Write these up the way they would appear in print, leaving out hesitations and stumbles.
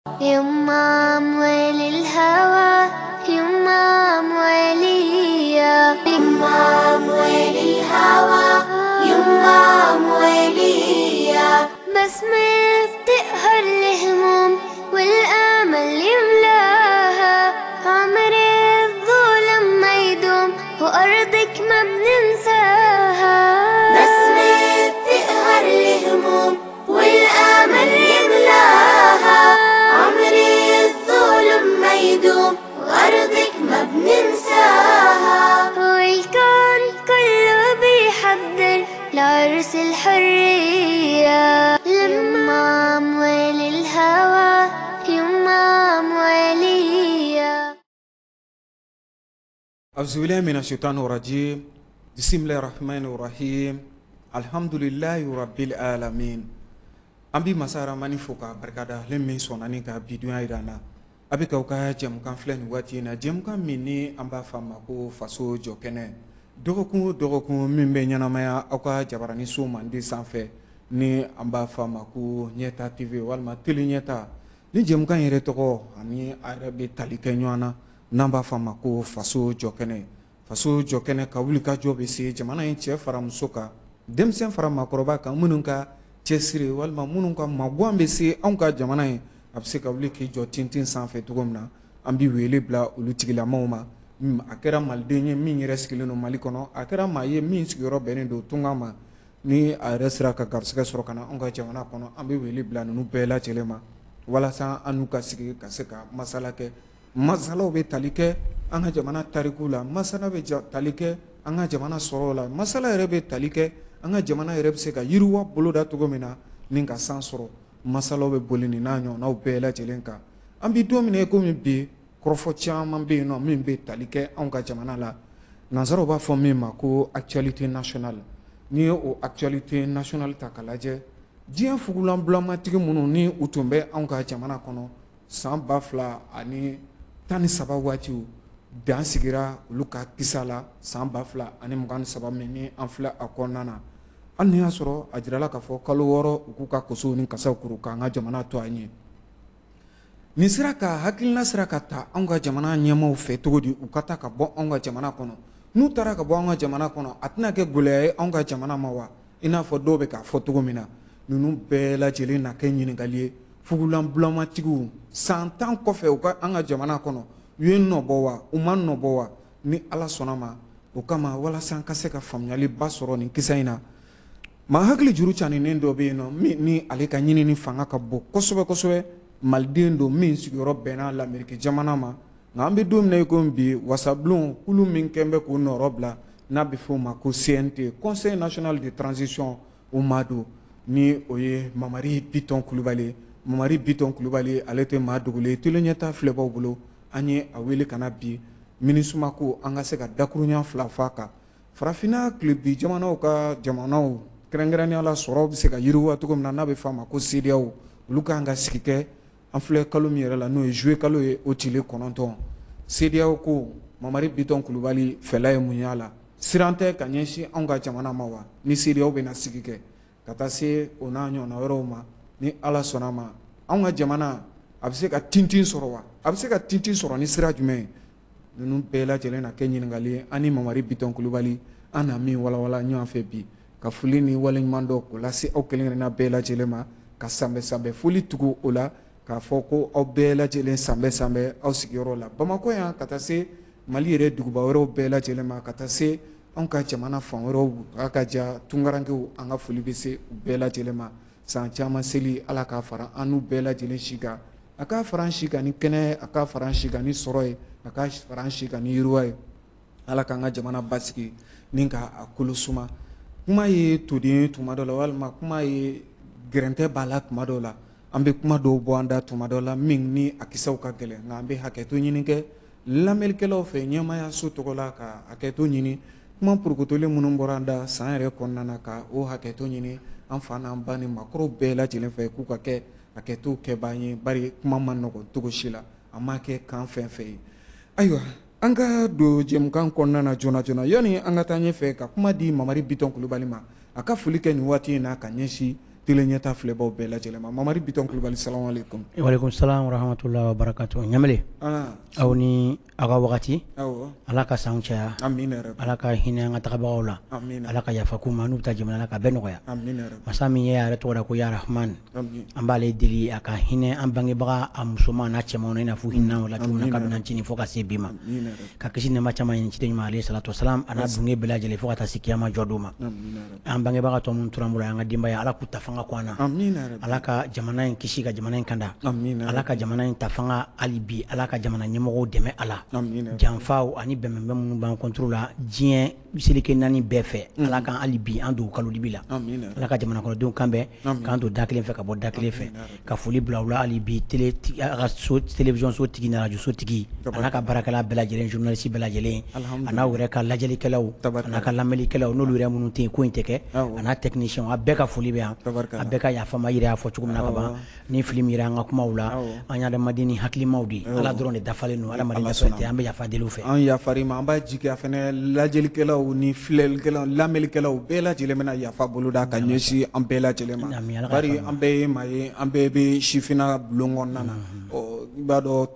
يمام ويل الهوى يمام ويليا يمام ويل الهوى يمام ويليا بسمة بتقهر الهموم والآمل يملاها عمر الظلم ما يدوم وأرضك ما بننساها بسمة بتقهر الهموم والآمل يملاها عمر الظلم ما يدوم وأرضك ما بننساها والكون كله بيحضر لعرس الحرية يمام ويل الهوى يمام ويليا أعوذ بالله من الشيطان الرجيم بسم الله الرحمن الرحيم الحمد لله رب العالمين أمبي مسارا ماني فوكا بركادا لمن سوناني كا بيدونا إيرانا أبي كوكا جم كان فلان واتينا جم كان مني أمبا فاماكو فاسو جوكene dogokun min bɛ ɲɛnamaya aw ka jabarani so mandi sanfɛ ni an b'a f'a ma ko ɲɛta tv walima teli ɲɛta ni jɛmukan yɛrɛ tɔgɔ ani a yɛrɛ bɛ tali kɛ ɲɔgɔn na n'an b'a f'a ma ko faso jɔkɛnɛ ka wuli ka jɔ bɛ se jamana in cɛ fara muso kan denmisɛn fara maakɔrɔba kan minnu ka cɛsiri walima minnu ka maguwan bɛ se anw ka jamana in a bɛ se ka wuli k'i jɔ tintin sanfɛ cogo min na an bɛ wele bila olu tigilamaw ma a kɛra maliden ye min yɛrɛ sigilen don Mali kɔnɔ a kɛra maa ye min sigiyɔrɔ bɛnnen don tunga ma ni a yɛrɛ sera ka garisɛgɛ sɔrɔ ka na anw ka jamana kɔnɔ an bɛ wele bila ninnu bɛɛ lajɛlen ma walasa an n'u ka sigi ka se ka masala kɛ masalaw bɛ tali kɛ an ka jamana tariku la masala bɛ tali kɛ an ka jamana sɔrɔ la masala yɛrɛ bɛ tali kɛ an ka jamana yɛrɛ bɛ se ka yiriwa boloda cogo min na ni ka san sɔrɔ masalaw bɛ boli nin n'a ɲɔgɔnnaw bɛɛ lajɛlen kan an bɛ don min na komi bi kɔrɔfɔ caman bɛ yen nɔ min bɛ tali kɛ anw ka jamana la nanzaraw b'a fɔ min ma ko actualité nationale n'i ye o actualité nationale ta k'a lajɛ diɲɛ fugulanbulamatigi minnu ni u tun bɛ anw ka jamana kɔnɔ san 2013 waatiw dan sigira olu ka kisa la san 2023 min ni an filɛ a kɔnɔna na hali ni y'a sɔrɔ a jirala k'a fɔ kalo 6 u k'u ka kosow ni kasaw kuru k'an ka jamana to an ye nin sera ka hakilina sera ka ta anw ka jamana ɲɛmaaw fɛ cogo di u ka taa ka bɔ anw ka jamana kɔnɔ n'u taara ka bɔ anw ka jamana kɔnɔ a tɛna kɛ gɛlɛya ye anw ka jamana ma wa i n'a fɔ dɔw bɛ k'a fɔ cogo min na ninnu bɛɛ lajɛlen na kɛ ɲininkali ye fugulanbulamatigiw san 10 kɔfɛ u ka an ka jamana kɔnɔ u ye nɔbɔ wa u ma nɔbɔ wa ni ala sɔnna ma o kama walasa an ka se ka faamuyaliba sɔrɔ nin kisa in na maa hakili juru caninen dɔ bɛ yen nɔ min ni ale ka ɲinini fanga ka bon kosɛbɛ kosɛbɛ maliden don min sigiyɔrɔ bɛnna l'Amérique jamana ma nka an bɛ don min na i ko bi wasabulon kulu min kɛn bɛ k'u nɔrɔ bila n'a bɛ f'o ma ko CNT Conseil national de transition o maa don ni o ye Mamari Biton Kulibali Mamari Biton Kulibali ale tɛ maa dogolen tele ɲɛta filɛbaw bolo an ye a wele ka na bi MINUSMA ko an ka se ka dakuruɲa fila f'a kan farafinna tilebi jamanaw ka jamanaw kɛrɛnkɛrɛnnenya la sɔrɔ bɛ se ka yiriwa cogo min na n'a bɛ f'a ma ko CEDEAO olu kan ka sigi kɛ an filɛ kalo min yɛrɛ la n'o ye juillet kalo ye o tile 9 CEDEAO ko Mamari Biton Kulibali fɛla ye mun y'a la siran tɛ ka ɲɛsin anw ka jamana ma wa ni CEDEAO bɛna sigi kɛ ka taa se o n'a ɲɔgɔnna wɛrɛw ma ni ala sɔnna ma anw ka jamana a bɛ se ka tintin sɔrɔ wa a bɛ se ka tintin sɔrɔ ni sira jumɛn ye ninnu bɛɛ lajɛlen na kɛ ɲininkali ye an ni Mamari Biton Kulibali an na min walawala ɲɔgɔn fɛ bi ka foli ni waleɲuman dɔ k'o lase aw kelen-kelenna bɛɛ lajɛlen ma ka sanbɛ foli tugu o la k'a fɔ ko aw bɛɛ lajɛlen sanbɛ aw sigiyɔrɔ la Bamakɔ yan ka taa se Mali yɛrɛ duguba wɛrɛw bɛɛ lajɛlen ma ka taa se anw ka jamana fan wɛrɛw a ka ja tungarankew an ka foli bɛ se u bɛɛ lajɛlen ma san caman seli ala k'a fara an n'u bɛɛ lajɛlen si kan a k'a fara an si kan ni kɛnɛ a k'a fara an si kan ni sɔrɔ ye a k'a fara an si kan ni yiriwa ye ala k'an ka jamana basigi ni ka a kolo suma kuma ye toden tuma dɔ la walima kuma ye gɛrɛntɛ b'a la tuma dɔw la an bɛ kuma dɔw bɔ an da tuma dɔw la min ni a kisaw ka gɛlɛn nka an bɛ hakɛto ɲini kɛ lamɛnnikɛlaw fɛ ɲɛmayaso tɔgɔ la ka hakɛto ɲini kuma purukutolen minnu bɔra an da san yɛrɛ kɔnɔna na ka o hakɛto ɲini an fa n'an ba ni maakɔrɔw bɛɛ lajɛlen fɛ k'u ka kɛ hakɛto kɛbaa ye bari kuma ma nɔgɔn cogo si la a ma kɛ kan fɛn fɛn ye ayiwa an ka don jɛmukan kɔnɔna na joona yanni an ka taa ɲɛfɛ ka kuma di Mamari Biton Kulibali ma a ka foli kɛ nin waati in na ka ɲɛsin tele ɲɛta filɛbaw bɛɛ lajɛlen ma Mamari Biton Kulibali salamu alaikum. Wa alaikum salam wa rahmatullahi wa barakatuh. Nyamele aw ni aga wagati ala ka san caya amina rabbi ala ka hinɛ an ka tagabagaw la amina ala ka yafa k'u ma n'u bɛ taa jamana la ka bɛɛ nɔgɔya amina rabbi masa min ye yɛrɛ tɔgɔ da ko ya rahman amin an b'ale deli a ka hinɛ an bangebaga a musoman n'a cɛmanw na i n'a fɔ hinɛ o la cogo min na kabini cini fo ka se bi ma ka kisi nɛɛma caman ɲini ciden ɲuman alayhi salatu wasalam a n'a bunge bɛɛ lajɛlen fo ka taa se kiyama jɔ don ma an bangebaga tɔ minnu tora an bolo an ka denbaya ala k'u ta fanga kɔ an na ala ka jamana in kisi ka jamana in kanda ala ka jamana in ta fanga hali bi ala ka jamana ɲɛmɔgɔw dɛmɛ ala janfaw ani bɛnbɛnbɛn minnu b'an kɔntoro la diɲɛ seleke naani bɛɛ fɛ ala kan hali bi an don kalo dibi la ala ka jamana kɔnɔdenw kan bɛɛ k'an don da kelen fɛ ka bɔ da kelen fɛ ka foli bila u la hali bi télévision so tigi na radio so tigi ana ka baarakɛla bɛɛ lajɛlen journaliste bɛɛ lajɛlen a n'a yɛrɛ ka lajɛlikɛlaw a n'a ka lamɛnlikɛlaw n'olu yɛrɛ minnu tɛ yen ko in tɛ kɛ a n'a technicien a bɛɛ ka foli bɛ yan a bɛɛ ka yafama yɛrɛ y'a fɔ cogo min na ka ban ni fili min yɛrɛ an ka kumaw la an ye adamaden ni hakilimaw de ala dɔrɔn de dafalen don adamaden dafalen tɛ an bɛ yafa deli u fɛ an yafari ma an b'a jigin fɛnɛ lajɛlikɛlaw ni filɛlikɛlaw lamɛnlikɛlaw bɛɛ lajɛlen bɛna yafa boloda ka ɲɛsin an bɛɛ lajɛlen ma bari an bɛɛ ye maa ye an bɛɛ bɛ sifina bulon kɔnɔna na i b'a dɔn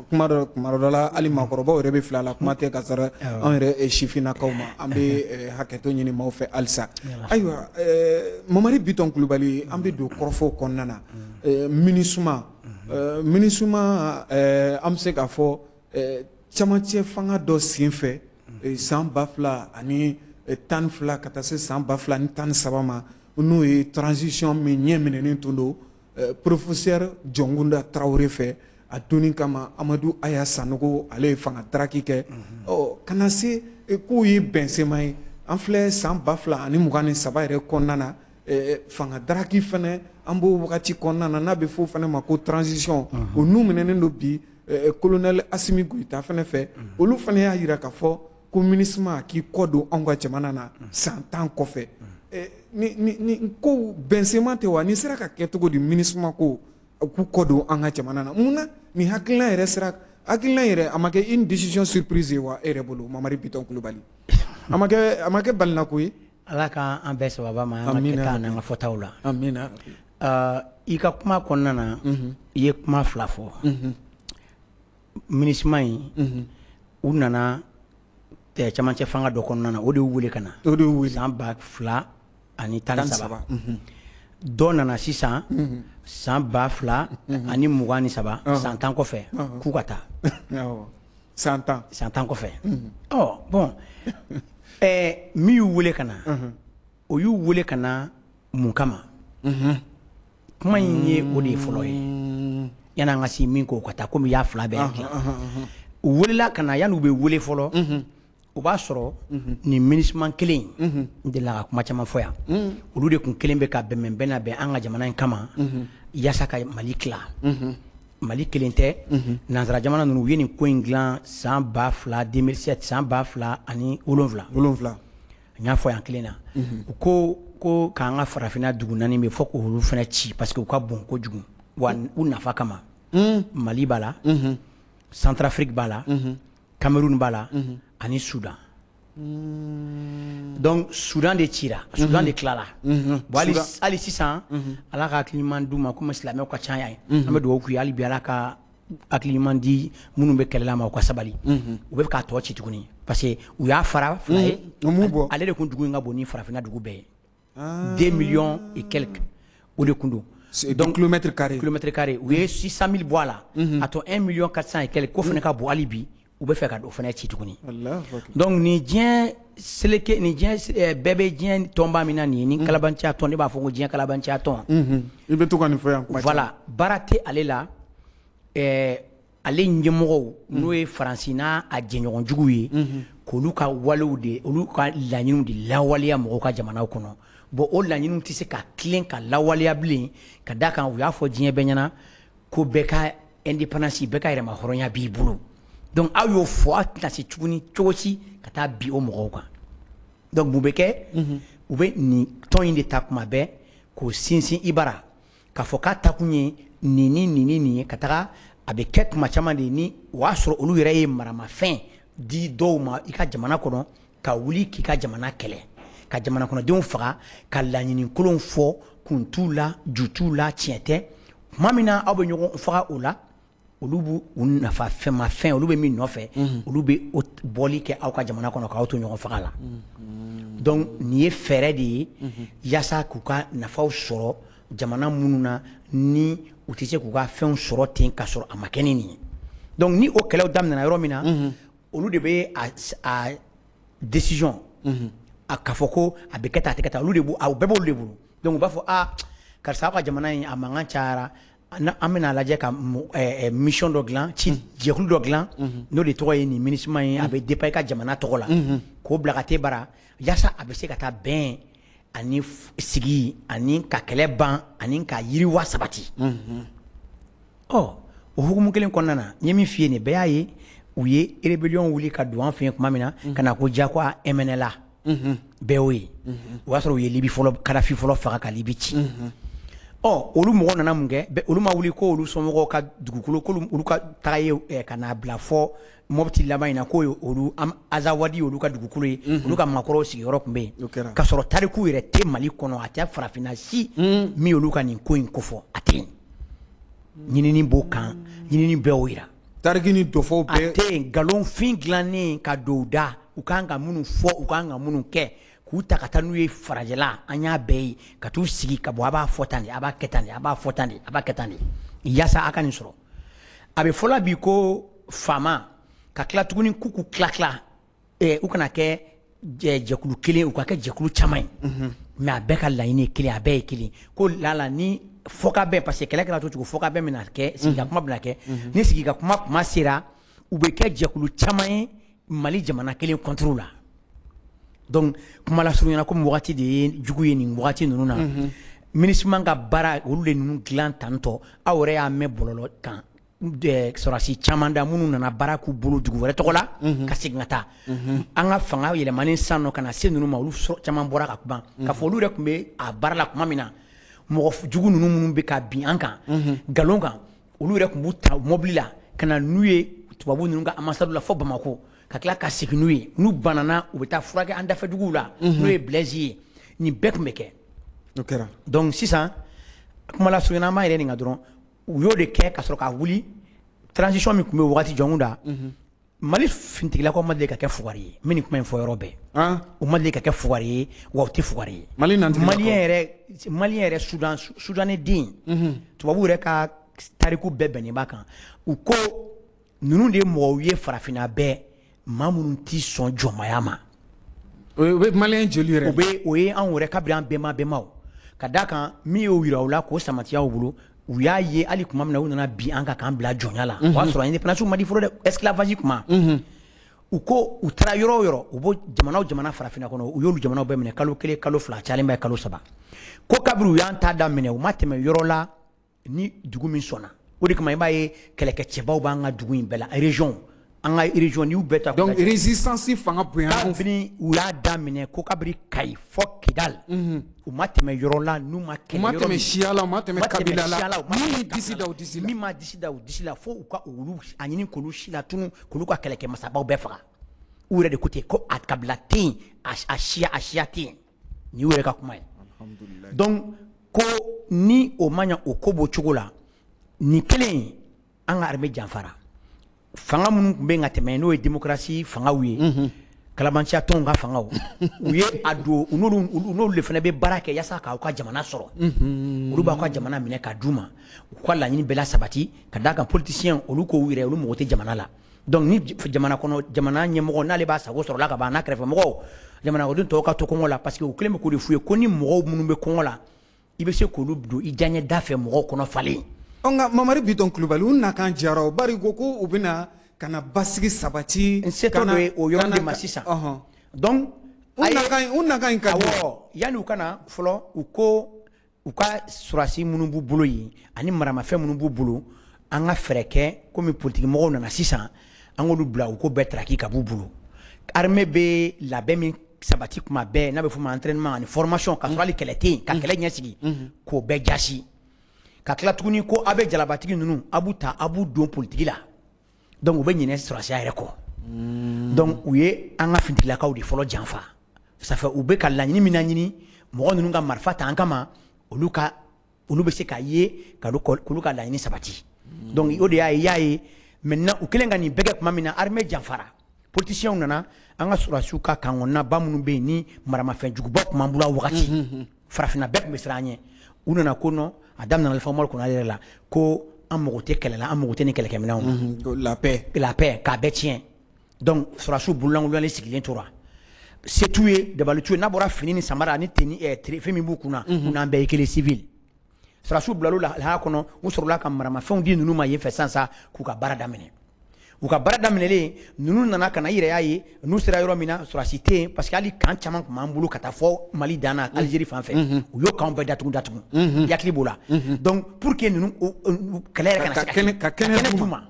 kuma dɔ la hali maakɔrɔbaw yɛrɛ bɛ fila la kuma tɛ ka sara an yɛrɛ sifinnakaw ma an bɛ hakɛto ɲini maaw fɛ halisa ayiwa Mamari Biton Kulibali an bɛ don kɔrɔfɔw kɔnɔna na MINUSMA an bɛ se k'a fɔ camancɛ fanga dɔ sen fɛ san 2012 ka taa se san 2013 ma n'o ye transition min ɲɛ minɛnen tun don professeur Jɔnkunda Tarawele fɛ a donni kama Amadu Aya Sanogo ale ye fanga daraki kɛ ka na se k'u ye bɛnsema ye an filɛ san 2023 yɛrɛ kɔnɔna na fanga daraki fɛnɛ an b'o wagati kɔnɔna na n'a bɛ fɔ o fɛnɛ ma ko transition o n'u minɛnen don bi colonel Asimi Goyita fɛnɛ fɛ olu fɛnɛ y'a jira k'a fɔ ko MINUSMA k'i kɔ don anw ka jamana na san 10 kɔfɛ ni ko bɛnsema tɛ wa ni sera ka kɛ cogo di MINUSMA ko k'u kɔ don an ka jamana na mun na ni hakilina yɛrɛ a ma kɛ une décision surprise ye wa e yɛrɛ bolo Mamari Biton Kulibali a ma kɛ balinako ye ala ka an bɛɛ sababa ma an ka kɛta n'an ka fɔtaw la amina i ka kuma kɔnɔna na i ye kuma fila fɔ MINUSMA in u nana camancɛ fanga dɔ kɔnɔna na o de y'u wele ka na san 2013 dɔ nana sisan san 2023 san 10 kɔfɛ k'u ka taa san 10 kɔfɛ bon min y'u wele ka na o y'u wele ka na mun kama kuma in ye o de ye fɔlɔ ye yanni an ka se min ko ka taa komi y'a fila bɛɛ kɛ u welela ka na yanni u bɛ wele fɔlɔ o b'a sɔrɔ nin MINUSMA kelen in n delila ka kuma caman fɔ yan olu de tun kelen bɛ ka bɛn na bɛn an ka jamana in kama yaasa ka Mali tila Mali kelen tɛ nansara jamana ninnu u ye nin ko in dilan san 2007 san 2007 n y'a fɔ yan kelen na u ko k'an ka farafinna dugu naani bɛ fɔ k'olu fana ci parce que u ka bon kojugu wa u nafa kama Mali b'a la Centrafrique b'a la Cameroun b'a la ani Soudan donc Soudan de cira Soudan de tilala bon hali sisan ala ka hakiliman d'u ma komi silamɛw ka ca yan an bɛ dugawu k'u ye hali bi ala ka hakiliman di minnu bɛ kɛlɛla ma u ka sabali u bɛ k'a tɔ ci tuguni parce que u y'a fara fila ye ale de kun dugu in ka bon ni farafinna dugu bɛɛ ye 2 millions et quelques o de kun don donc kilomètre carré u ye 600 000 bɔ a la a tɔ 1 million 400 et quelques ko fana ka bon hali bi u bɛ fɛ ka o fana ci tuguni donc ni diɲɛ seleke ni diɲɛ bɛɛ bɛ diɲɛ tɔnba min na nin ye ni kalabanciya tɔn ne b'a fɔ ko diɲɛ kalabanciya tɔn i bɛ to ka nin fɔ yan voilà baara tɛ ale la ale ɲɛmɔgɔw n'o ye Faransi n'a a jɛɲɔgɔnjuguw ye k'olu ka walew de olu ka laɲiniw de lawaleya mɔgɔw ka jamanaw kɔnɔ bon o laɲiniw tɛ se ka tilen ka lawaleya bilen ka d'a kan u y'a fɔ diɲɛ bɛɛ ɲɛna ko bɛɛ ka indépendance bɛɛ ka yɛrɛma hɔrɔnya b'i bolo donc aw y'o fɔ a tɛna se tuguni cogo si ka taa bi o mɔgɔw kan donc mun bɛ kɛ u bɛ nin tɔn in de ta kuma bɛɛ k'o sinsin i bara k'a fɔ k'a ta kun ye nin ye ka taga a bɛ kɛ tuma caman de ni o y'a sɔrɔ olu yɛrɛ ye maramafɛn di dɔw ma i ka jamana kɔnɔ ka wuli k'i ka jamana kɛlɛ ka jamana kɔnɔdenw faga ka laɲini kolonw fɔ kun t'u la ju t'u la tiɲɛ tɛ tuma min na aw bɛ ɲɔgɔn faga o la olu b'u nafa fɛn olu bɛ min nɔfɛ olu bɛ bɔli kɛ aw ka jamana kɔnɔ k'aw to ɲɔgɔn faga la donc nin ye fɛɛrɛ de ye yaasa k'u ka nafaw sɔrɔ jamana minnu na ni u tɛ se k'u ka fɛnw sɔrɔ ten ka sɔrɔ a ma kɛ ni nin ye donc ni o kɛlɛw daminɛna yɔrɔ min na olu de bɛ a décision a k'a fɔ ko a bɛ kɛ tan a tɛ kɛ tan olu de b'u bɛɛ b'olu de bolo donc u b'a fɔ karisa aw ka jamana in a mankan cayara an bɛna lajɛ ka mission dɔ dilan ci jɛkulu dɔ dilan n'o de tɔgɔ ye nin MINUSMA ye a bɛ dépend i ka jamana tɔgɔ la k'o bila ka t'e bara yaasa a bɛ se ka taa bɛn ani sigi ani ka kɛlɛ ban ani ka yiriwa sabati o hukumu kelen kɔnɔna na n ye min f'i ye nin bɛɛ y'a ye u ye rébellion wuli ka don an fɛ yen tuma min na ka na ko diyagoya MNLA bɛɛ y'o ye o y'a sɔrɔ u ye Libi fɔlɔ Kadafi fɔlɔ faga ka Libi ci olu mɔgɔw nana mun kɛ olu ma wuli ko olu somɔgɔw ka dugukolo olu ka taga ye ka n'a bila fɔ Mopti laban in na k'o ye olu Azawadi olu ka dugukolo ye olu ka maakɔrɔw sigiyɔrɔ tun bɛ yen ka sɔrɔ tariku yɛrɛ tɛ Mali kɔnɔ a tɛ farafinna si min olu ka nin ko in kofɔ a tɛ yen ɲinini b'o kan ɲinini bɛɛ y'o yira tariki ni dɔfɔw bɛɛ a tɛ yen nkalonfin dilannen ka don u da u kan ka minnu fɔ u kan ka minnu kɛ k'u ta ka taa n'u ye farajɛla an y'a bɛɛ ye ka t'u sigi ka bɔ a b'a fɔ tan de a b'a kɛ tan de a b'a fɔ tan de a b'a kɛ tan de yaasa a ka nin sɔrɔ a bɛ fɔla bi ko faama ka tila tuguni k'u tila u kana kɛ jɛkulu kelen u ka kɛ jɛkulu caman ye mais a bɛɛ ka laɲini ye kelen a bɛɛ ye kelen ko lala ni fɔka bɛn parce que kɛlɛ kɛra cogo fɔka bɛn bɛna kɛ sigika kuma bɛna kɛ ni sigika kuma sera u bɛ kɛ jɛkulu caman ye Mali jamana kelen contre la donc kuma la surunyana comme wagati de ye jugu ye nin wagati ninnu na MINUSMA ka baara olu de ninnu dilan tantɔ aw yɛrɛ y'a mɛn bɔlɔlɔ kan sɔrɔdasi caman da minnu nana baara k'u bolo dugu wɛrɛ tɔgɔ la ka segin ka taa an ka fanga yɛlɛmani san nɔ ka na se ninnu ma olu caman bɔra ka kuma ka fɔ olu yɛrɛ tun bɛ a baara la kuma min na mɔgɔ jugu ninnu minnu bɛ ka bin an kan nkalon kan olu yɛrɛ tun b'u ta mobili la ka na n'u ye tubabu ninnu ka ambassade la fɔ Bamako ka tila ka segin n'u ye n'u banana u bɛ taa furakɛ an dafɛduguw la n'o ye Blaise ye nin bɛɛ tun bɛ kɛ donc sisan kuma la surunyana an b'a yɛrɛ nin kan dɔrɔn u y'o de kɛ ka sɔrɔ ka wuli transition min tun bɛ wagati jɔnw da Mali fintigilakaw ma deli ka kɛ fugari ye n bɛ nin kuma in fɔ yɔrɔ bɛɛ u ma deli ka kɛ fugari ye wa u tɛ fugari ye Maliyɛn yɛrɛ Sudaniden tubabu yɛrɛ ka tariku bɛɛ bɛnnen b'a kan u ko ninnu de ye mɔgɔw ye farafinna bɛɛ maa minnu t'i sɔn jɔnmaya ma o bɛ Maliyɛn joli yɛrɛ o ye anw yɛrɛ kabini an bɛnbaw ka d'a kan min y'o yira u la k'o samatiya u bolo u y'a ye hali tuma min na u nana bin an kan k'an bila jɔnya la o y'a sɔrɔ indépendance ma di fɔlɔ dɛ esclavage kuma u ko u taara yɔrɔ o yɔrɔ u bɔ jamana farafinna kɔnɔ u y'olu jamanaw bɛɛ minɛ kalo kelen kalo fila a cayalenba ye kalo saba ko kabiri u y'an ta daminɛ u ma tɛmɛ yɔrɔ la ni dugu min sɔnna o de kama i b'a ye kɛlɛkɛcɛbaw b'an ka dugu in bɛɛ la région an ka région ni y'u bɛɛ ta donc résistance fanga bonya kabini u y'a daminɛ ko kabiri Kayi fɔ Kidal u ma tɛmɛ yɔrɔ la n'u ma kɛlɛ yɔrɔ min u ma tɛmɛ siya la u ma tɛmɛ kabila la min disi da u disi la min ma disi da u disi la fo u ka olu a ɲini k'olu si la tunu k'olu ka kɛlɛkɛmasabaw bɛɛ faga u yɛrɛ de ko ten ko a kabila tɛ yen a siya tɛ yen nin y'u yɛrɛ ka kuma ye donc ko ni o ma ɲɛ o ko b'o cogo la nin kelen an ka armée janfara fanga minnu tun bɛ yen ka tɛmɛ n'o ye démocratie fangaw ye kalabanciya tɔnw ka fangaw u ye a don u n'olu de fana bɛ baara kɛ yaasa k'aw ka jamana sɔrɔ olu b'aw ka jamana minɛ ka d'u ma u ka laɲini bɛɛ la sabati ka d'a kan politicien olu k'u yɛrɛ olu mago tɛ jamana la donc ni jamana ɲɛmɔgɔ n'ale b'a sago sɔrɔ la ka ban n'a kɛrɛfɛmɔgɔw jamanaden tɔw ka to kɔngɔ la parce que u kɛlen bɛ k'o de f'u ye ko ni mɔgɔw minnu bɛ kɔngɔ la i bɛ se k'olu don i diyaɲɛ da fɛ mɔgɔw kɔnɔ falen nka Mamari Bitɔn Kulubali u nakan jara o bari ko u bɛna ka na basigi sabati n setɔ do ye o yɔrɔ de ma sisan donc u nakan in ka di yanni u ka na fɔlɔ u ko u ka sɔrɔdasi minnu b'u bolo yen ani maramafɛn minnu b'u bolo an ka fɛɛrɛ kɛ komi politikimɔgɔw nana sisan an k'olu bila u ko bɛɛ taraki ka b'u bolo armée bɛ labɛn min sabati kuma bɛɛ n'a bɛ f'o ma entraînement ani formation ka sɔrɔ hali kɛlɛ tɛ yen ka kɛlɛ ɲɛsigi k'o bɛɛ jasi ka tila tuguni ko a bɛ jalabatigi ninnu a b'u ta a b'u don politiki la donc u bɛ ɲinɛ sɔrɔdasiya yɛrɛ kɔ donc u ye an ka fintigilakaw de fɔlɔ janfa ça fait u bɛ ka laɲini min laɲini mɔgɔ ninnu ka marifa ta an kama olu bɛ se ka ye k'olu ka laɲini sabati donc o de y'a ye maintenant u kelen ka nin bɛɛ kɛ tuma min na armée janfara politiciens nana an ka sɔrɔdasiw ka kangɔnna ba minnu bɛ yen ni maramafɛn juguba tun b'an bolo a wagati farafinna bɛɛ tun bɛ siran an ɲɛ u nana ko non a daminɛna Alifa Umaru Konare yɛrɛ la ko an mago tɛ kɛlɛ la an mago tɛ ni kɛlɛkɛminɛnw na la paix k'a bɛɛ tiɲɛ donc sɔrɔdasiw bololankolonlen sigilen tora se t'u ye dabali t'u ye n'a bɔra fini ni samara ni tenue fɛn min b'u kunna u n'an bɛɛ ye kelen civil sɔrɔdasiw bila l'o lahalaya kɔnɔ u sɔrɔla ka maramafɛnw di ninnu ma yen fɛ sisan k'u ka baara daminɛ u ka baara daminɛlen ninnu nana ka na yɛrɛ y'a ye n'u sera yɔrɔ min na sɔrɔdasi tɛ yen parce que hali kan caman tun b'an bolo ka taa fɔ Mali dan na Algérie fan fɛ u y'o kanw bɛɛ datugu yakili b'o la donc pour que ninnu kɛlɛ yɛrɛ kana se ka kɛnɛ d'u ma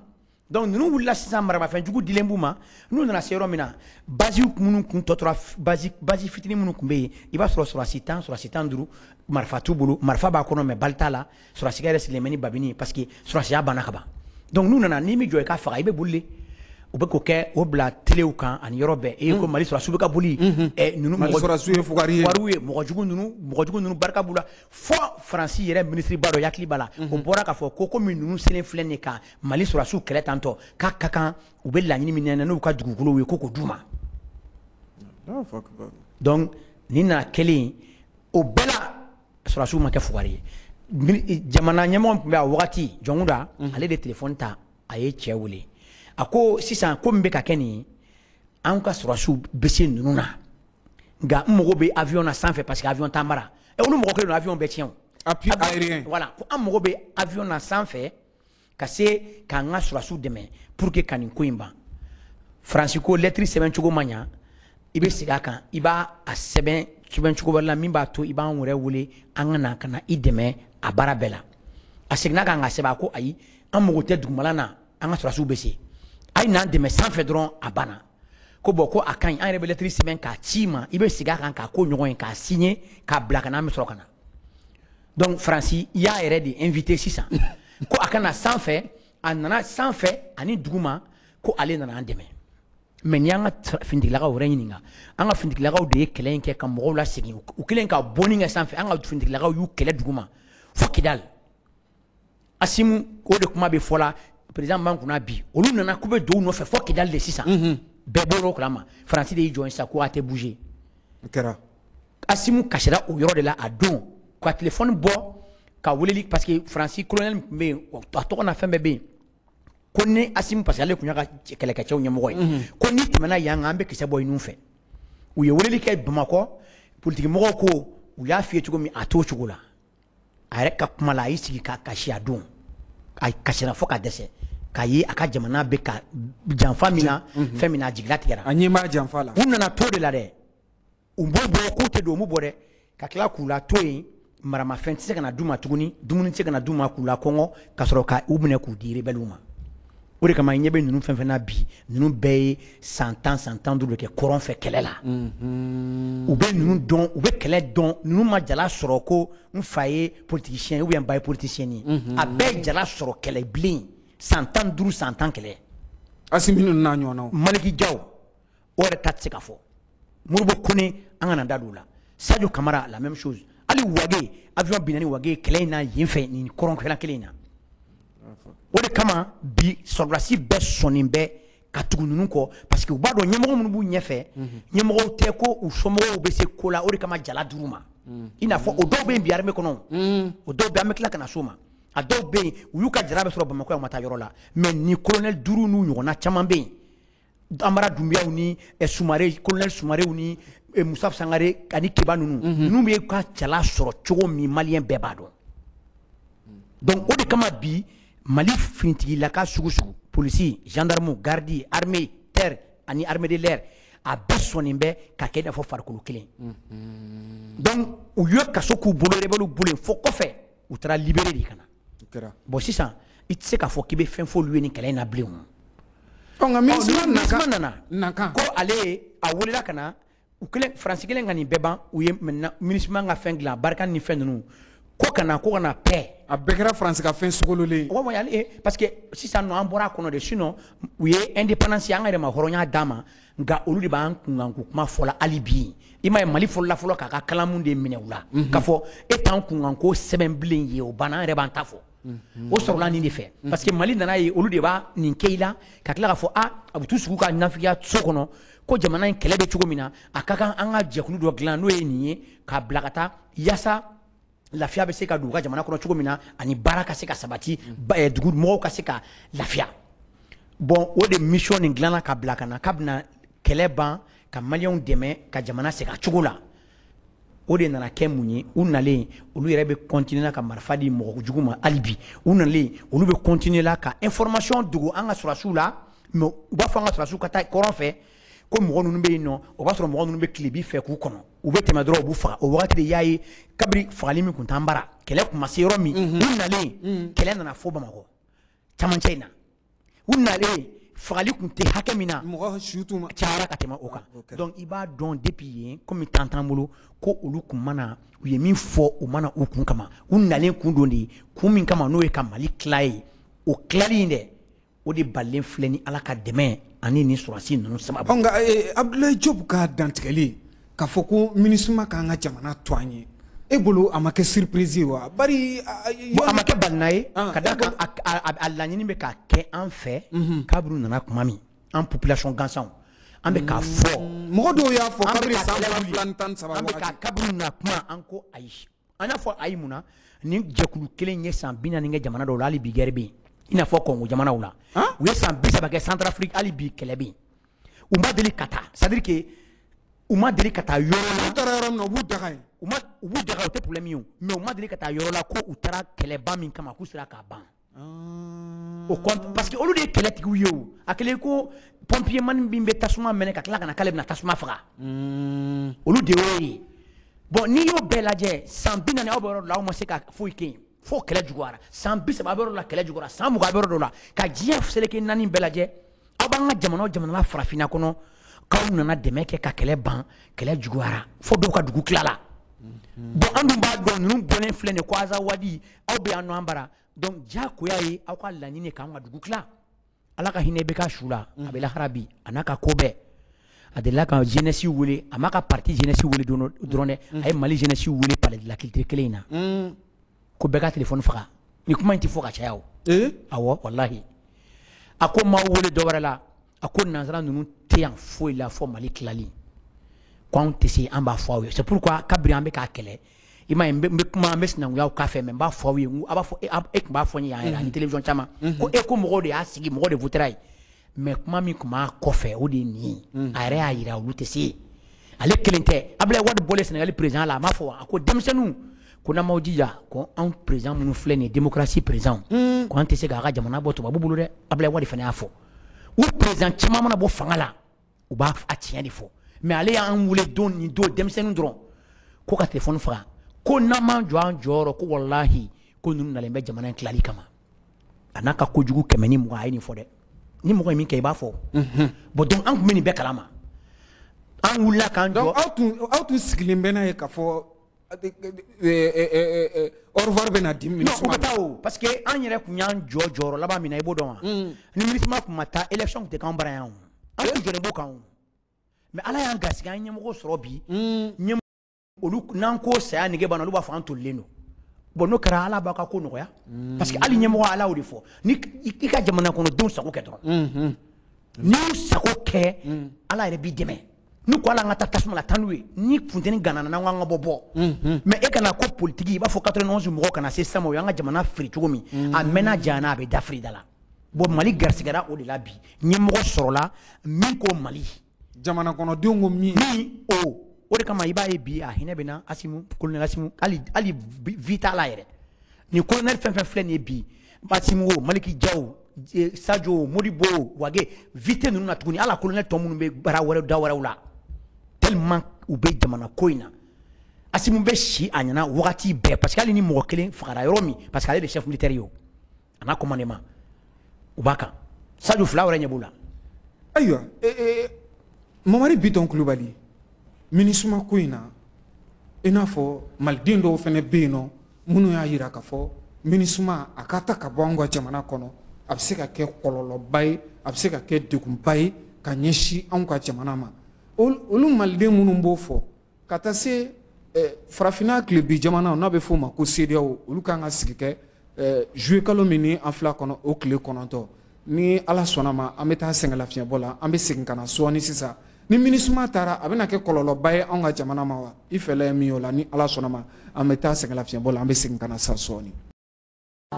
donc ninnu wulila sisan maramafɛn jugu dilen b'u ma n'u nana se yɔrɔ min na base minnu kun tɔ tora base fitinin minnu tun bɛ yen i b'a sɔrɔ sɔrɔdasi 10 sɔrɔdasi 15 marifa t'u bolo marifa b'a kɔnɔ mais bali t'a la sɔrɔdasi yɛrɛ sigilen bɛ ni babini parce que sɔrɔdasiya banna ka ban donc n'u nana n'i mi jɔ i ka faga i bɛ boli u bɛ k'o kɛ o bila telew kan ani yɔrɔ bɛɛ ko Mali sɔrɔdasiw bɛ ka boli ninnu sɔrɔdasiw ye fugariw ye mɔgɔ jugu ninnu barika b'u la fɔ Faransi yɛrɛ ministre ba dɔ yakili b'a la o bɔra k'a fɔ ko komi ninnu selen filɛ nin ka Mali sɔrɔdasiw kɛlɛ tantɔ k'a ka kan u bɛ laɲini min na n'u ka dugukolow ye ko k'o d'u ma donc nin nana kɛlen o bɛɛ la sɔrɔdasiw ma kɛ fugari ye jamana ɲɛmɔgɔ tun bɛ a wagati Jɔnkuda ale de téléphone ta a ye cɛ wele a ko sisan ko min bɛ ka kɛ nin ye an ka sɔrɔdasiw bɛ se ninnu na nka n mago bɛ avion na sanfɛ parce que avion t'an mara olu mɔgɔ kelen don avion bɛɛ tiɲɛ o appui aérien voilà ko an mago bɛ avion na sanfɛ ka se k'an ka sɔrɔdasiw dɛmɛ pour que ka nin ko in ban Faransi ko lettre sɛbɛn cogo ma ɲa i bɛ segin a kan i b'a sɛbɛn cogo wɛrɛ la min b'a to i b'an yɛrɛ wele an ka na i dɛmɛ a baara bɛɛ la a seginna kan ka sɛbɛn a ko ayi an mago tɛ dugumala na an ka sɔrɔdasiw bɛ se a ye n'an dɛmɛ sanfɛ dɔrɔn a banna ko bon ko a ka ɲi an yɛrɛ bɛ lettre sɛbɛn k'a ci ma i bɛ segin a kan k'a ko ɲɔgɔn ye k'a signer k'a bila ka na an bɛ sɔrɔ ka na donc Faransi i y'a yɛrɛ de invité sisan ko a ka na sanfɛ a nana sanfɛ ani duguma ko ale nana an dɛmɛ mais ni an ka finitigilakaw yɛrɛ ɲininka an ka finitigilakaw de ye kɛlɛ in kɛ ka mɔgɔw lasegin u kɛlen ka bɔnni kɛ sanfɛ an ka finitigilakaw y'u kɛlɛ duguma fo Kidali Asimu o de kuma bɛ fɔ la président man kunna bi olu nana k'u bɛ don u nɔfɛ fo Kidali de sisan bɛɛ bɔra o kalama Faransi de y'i jɔ sisan ko a tɛ bouger kɛra Asimu kasira o yɔrɔ de la a don ka téléphone bɔ ka weleli parce que Faransi colonel min tun bɛ yen a tɔgɔ na fɛn bɛɛ bɛ yen ko ni Asimu parce que ale tun y'a ka kɛlɛkɛcɛw ɲɛmɔgɔ ye ko ni tɛmɛna yan an bɛ kisɛ bɔ i nun fɛ u ye weleli kɛ Bamakɔ politikimɔgɔw ko u y'a f'i ye cogo min a t'o cogo la a yɛrɛ ka kuma la a y'i sigi k'a kasi a don a kasira fo ka dɛsɛ k'a ye a ka jamana bɛ ka janfa min na fɛn min na a jigila tigɛra a ɲɛ b'a janfa la u nana to de la dɛ u b'o bɔ k'u tɛ don u m'u bɔ dɛ ka tila k'u la to yen maramafɛn tɛ se ka na d'u ma tuguni dumuni tɛ se ka na d'u ma k'u la kɔngɔ ka sɔrɔ ka u minɛ k'u di rebelles ma o de kama ɲɛ bɛ ninnu fɛn fɛn na bi ninnu bɛɛ ye san 10 san 15 de kɛ kɔrɔn fɛ kɛlɛ la u bɛ ninnu dɔn u bɛ kɛlɛ dɔn ninnu ma jala sɔrɔ ko n fa ye politicien ou bien n ba ye politicien ye a bɛɛ ye jala sɔrɔ kɛlɛ bilen san 15 san 10 kɛlɛ Asimi ninnu n'a ɲɔgɔnnaw Maliki Jaw o yɛrɛ ta tɛ se ka fɔ Modibo Kone an kana da don o la Sadio Camara la même chose hali Wage avion binna ni Wage kɛlɛ in na yen fɛ nin kɔrɔnkɛla kelen in na o de kama bi sɔrɔdasi bɛɛ sɔnnen bɛ ka tugu ninnu kɔ parce que u b'a dɔn ɲɛmɔgɔ minnu b'u ɲɛfɛ ɲɛmɔgɔw tɛ ko u somɔgɔw bɛ se ko la o de kama jala d'u ma i n'a fɔ o dɔw bɛ yen bi armée kɔnɔ o dɔw bɛ yen an bɛ tila ka na s'o ma a dɔw bɛ yen u y'u ka jara bɛ sɔrɔ Bamakɔ yan u ma taa yɔrɔ la mais ni colonel duuru n'u ɲɔgɔnna caman bɛ yen Amara Dunbiyaw ni Sumare colonel Sumarew ni Musa Sangare ani Keba ninnu ninnu bɛ ka jala sɔrɔ cogo min maliyɛn bɛɛ b'a dɔn donc o de kama bi Mali finitigilaka sugu sugu polisi gendarme garde armée terre ani armée de l'air a bɛɛ sɔnnen bɛ ka kɛ i n'a fɔ farikolo kelen donc u ye kaso k'u bolo rebelles bolo fo kɔfɛ u taara libérer de ka na bon sisan i tɛ se k'a fɔ k'i bɛ fɛn fɔ olu ye nin kɛlɛ in na bilen o nka MINUSMA nana ko ale a welela ka na u kelen Faransi kelen ka nin bɛɛ ban u ye maintenant MINUSMA ka fɛn dilan barika ni fɛn ninnu ko ka na paix a bɛɛ kɛra faransi ka fɛn sogololen o ma yali parce que sisan nɔ an bɔra a kɔnɔ de sinon u ye indépendance an ka yɛrɛ ma hɔrɔnya d'a ma nka olu de b'an kunkanko kuma fɔla hali bi i m'a ye Mali fɔlɔla fɔlɔ k'a ka kalamu de minɛ u la k'a fɔ e t'an kunkanko sɛbɛn bilen ye o banna an yɛrɛ b'an ta fɔ o sɔrɔla nin de fɛ parce que Mali nana ye olu de b'a nin kɛ i la ka tila k'a fɔ a bɛ t'u sigi u ka nafigiya so kɔnɔ ko jamana in kɛlɛ bɛ cogo min na a ka kan an ka jɛkulu dɔ dilan n'o ye nin ye k'a bila ka taa yaasa lafiya bɛ se ka don u ka jamana kɔnɔ cogo min na ani baara ka se ka sabati dugu mɔgɔw ka se ka lafiya bon o de mission nin dilanna ka bila ka na k'a bɛna kɛlɛ ban ka maliyɛnw dɛmɛ ka jamana segin a cogo la o de nana kɛ mun ye u nalen olu yɛrɛ bɛ continuer ka marifa di mɔgɔ jugu ma hali bi u nalen olu bɛ continuer la ka information dogo an ka sɔrɔdasiw la mais u b'a fɔ an ka sɔrɔdasiw ka taa kɔrɔn fɛ ko mɔgɔ ninnu bɛ yen nɔ o b'a sɔrɔ mɔgɔ ninnu bɛ tilebi fɛ k'u kɔnɔ u bɛ tɛmɛ dɔrɔn u b'u faga o wagati de y'a ye kabiri fagali min tun t'an bara kɛlɛ tun ma se yɔrɔ min u nalen kɛlɛ nana fɔ Bamakɔ camancɛ in na u nalen fagali tun tɛ hakɛ min na mɔgɔ su t'u ma cayara ka tɛmɛ o kan donc i b'a dɔn depuis yen komi temps t'an bolo ko olu kun mana u ye min fɔ u mana u kun kama u nalen kun don de ye kun min kama n'o ye ka Mali tila ye o tilali in dɛ o de balen filɛ ni Ala ka dɛmɛ ani ni sɔrɔdasi ninnu sababu nka Abdoulaye Diop ka dantigɛli k'a fɔ ko MINUSMA k'an ka jamana to an ye e bolo a ma kɛ surprise ye wa bari bon a ma kɛ balina ye ka d'a kan a laɲini bɛ k'a kɛ an fɛ kaburu nana tuma min an population gansanw an bɛ k'a fɔ mɔgɔ dɔw y'a fɔ kabiri san 2013 an bɛ ka kaburu na kuma an ko ayi an y'a fɔ ayi mun na ni jɛkulu kelen ye san 40 kɛ jamana dɔw la hali bi guerre bɛ yen i n'a fɔ Congo jamanaw la u ye san 30 kɛ Centrafrique hali bi kɛlɛ bɛ yen u ma deli ka taa c'est à dire que u ma deli ka taa yɔrɔ la u taara yɔrɔ min na u b'u daga yen u b'u daga o tɛ problème ye o mais u ma deli ka taa yɔrɔ la ko u taara kɛlɛba min kama k'u sera k'a ban o parce que olu de ye kɛlɛtigiw ye o a kɛlen ko pompier man min bɛ tasuma minɛ ka tila ka na k'ale bɛna tasuma faga olu de y'o ye bon n'i y'o bɛɛ lajɛ san 40 aw bɛ yɔrɔ dɔ la aw ma se ka foyi kɛ yen fo kɛlɛ juguyara san 30 a bɛ yɔrɔ dɔ la kɛlɛ juguyara san 20 a bɛ yɔrɔ dɔ la ka diɲɛ seleke naani bɛɛ lajɛ aw b'an ka jamana o jamana farafinna kɔnɔ k'aw nana dɛmɛ kɛ ka kɛlɛ ban kɛlɛ juguyara fo dɔw ka dugu tilala bon an dun b'a dɔn ninnu bɔlen filɛ nin ye ko Azawadi aw bɛ yan nɔ an bara donc diyagoya ye aw ka laɲini k'an ka dugu tila Ala ka hinɛ bɛ ka su la a bɛ lahara bi a n'a ka ko bɛɛ a delila ka jeunesse wele a m'a ka parti jeunesse wele dɔrɔn dɛ a ye Mali jeunesse wele palais de la culture kelen in na ko bɛɛ ka téléphone faga ni kuma in tɛ fɔ ka caya o awɔ walahi a ko m'aw wele dɔ wɛrɛ la a ko nanzara ninnu tɛ yan foyi la fɔ Mali tilali k'anw tɛ se an b'a fɔ aw ye c'est pourquoi kabiri an bɛ k'a kɛlɛ i m'a ye n bɛ kuma an bɛ sinankunya k'a fɛ mais n b'a fɔ aw ye a b'a fɔ e tun b'a fɔ n ye yan yɛrɛ ani télévision caman ko ko mɔgɔw de y'a sigi mɔgɔw de votera ye mais kuma min tun b'a kɔfɛ o de ye nin ye a yɛrɛ y'a jira olu tɛ se ale kelen tɛ Abdoulaye Wade bɔlen Sénégal président la a m'a fɔ wa a ko denmisɛnninw ko n'an m'aw jija ko anw président minnu filɛ nin ye démocratie président ko an tɛ se k'a ka jamana bɔ tubabu bolo dɛ Abdoulaye Wade fana y'a fɔ u président caman mana bɔ fanga la u b'a a tiɲɛ de fɔ mais ale y'an wele don ni don denmisɛnninw dɔrɔn ko ka téléphone faga ko n'an m'an jɔ an jɔyɔrɔ ko walahi ko ninnu nalen bɛ jamana in tilali kama a n'a ka kojugu 120 a ye nin fɔ dɛ ni mɔgɔ ye min kɛ i b'a fɔ bon donc an tun bɛ nin bɛɛ kalama an wulila k'an jɔ donc aw tun sigilen bɛ n'a ye k'a fɔ au revoir bɛ na di MINUSMA non o bɛ taa o parce que an yɛrɛ tun y'an jɔ jɔyɔrɔ laban min na i b'o dɔn wa ni MINUSMA tun ma taa élection tun tɛ k'an bara yan o an tun jɔlen b'o kan o mais Ala y'an garisɛgɛ an ɲɛmɔgɔ sɔrɔ bi ɲɛmɔgɔ olu n'an ko saya nege banna olu b'a fɔ an tolilen don bon n'o kɛra Ala b'a ka ko nɔgɔya parce que hali ɲɛmɔgɔ Ala y'o de fɔ ni i ka jamana kɔnɔdenw sago kɛ dɔrɔn n'i y'u sago kɛ Ala yɛrɛ b'i dɛmɛ n'u ko Ala an ka taa tasuma la taa n'u ye ni funteni ganana n'an k'an ka bɔ mais e kana ko politique i b'a fɔ 91 mɔgɔw kana se sama o y'an ka jamana firi cogo min a mɛnna jana a bɛ dafiri da la bon Mali garisigɛra o de la bi ɲɛmɔgɔ sɔrɔla min ko Mali jamana kɔnɔdenw ko min o de kama i b'a ye bi a hinɛ bɛ na Asimu colonel Asimu hali vi t'a la yɛrɛ ni colonel fɛn fɛn filɛ nin ye bi Asimu o Maliki Jaw Sadio Modibo Wage vi tɛ ninnu na tuguni ala colonel tɔ minnu bɛ baara wɛrɛ da wɛrɛw la tellement u bɛ jamana ko in na Asimu bɛ si a ɲɛna wagati bɛɛ parce que hali ni mɔgɔ kelen fagara yɔrɔ min parce que ale de chef militaire ye o a n'a commandement u b'a kan Sadio fila wɛrɛ ɲɛ b'u la ayiwa Mamari Biton Kulubali MINUSMA ko in na i n'a fɔ maliden dɔw fana bɛ yen nɔ minnu y'a jira k'a fɔ MINUSMA a ka ta ka bɔ an ka jamana kɔnɔ a bɛ se ka kɛ kɔlɔlɔba ye a bɛ se ka kɛ degunba ye ka ɲɛsin anw ka jamana ma olu maliden minnu b'o fɔ ka taa se farafinna tilebi jamana n'a bɛ f'o ma ko CEDEAO olu kan ka sigi kɛ juillet kalo min ni an filɛ kɔnɔ o tile 9 ni Ala sɔnna ma an bɛ taa sɛgɛnlafiɲɛbɔ la an bɛ segin ka na sɔɔni sisan ni MINUSMA taara a bɛna kɛ kɔlɔlɔba ye anw ka jamana ma wa i fɛla ye min ye o la ni Ala sɔnna ma an bɛ taa sɛgɛnlafiɲɛbɔ la an bɛ segin ka na sa sɔɔni.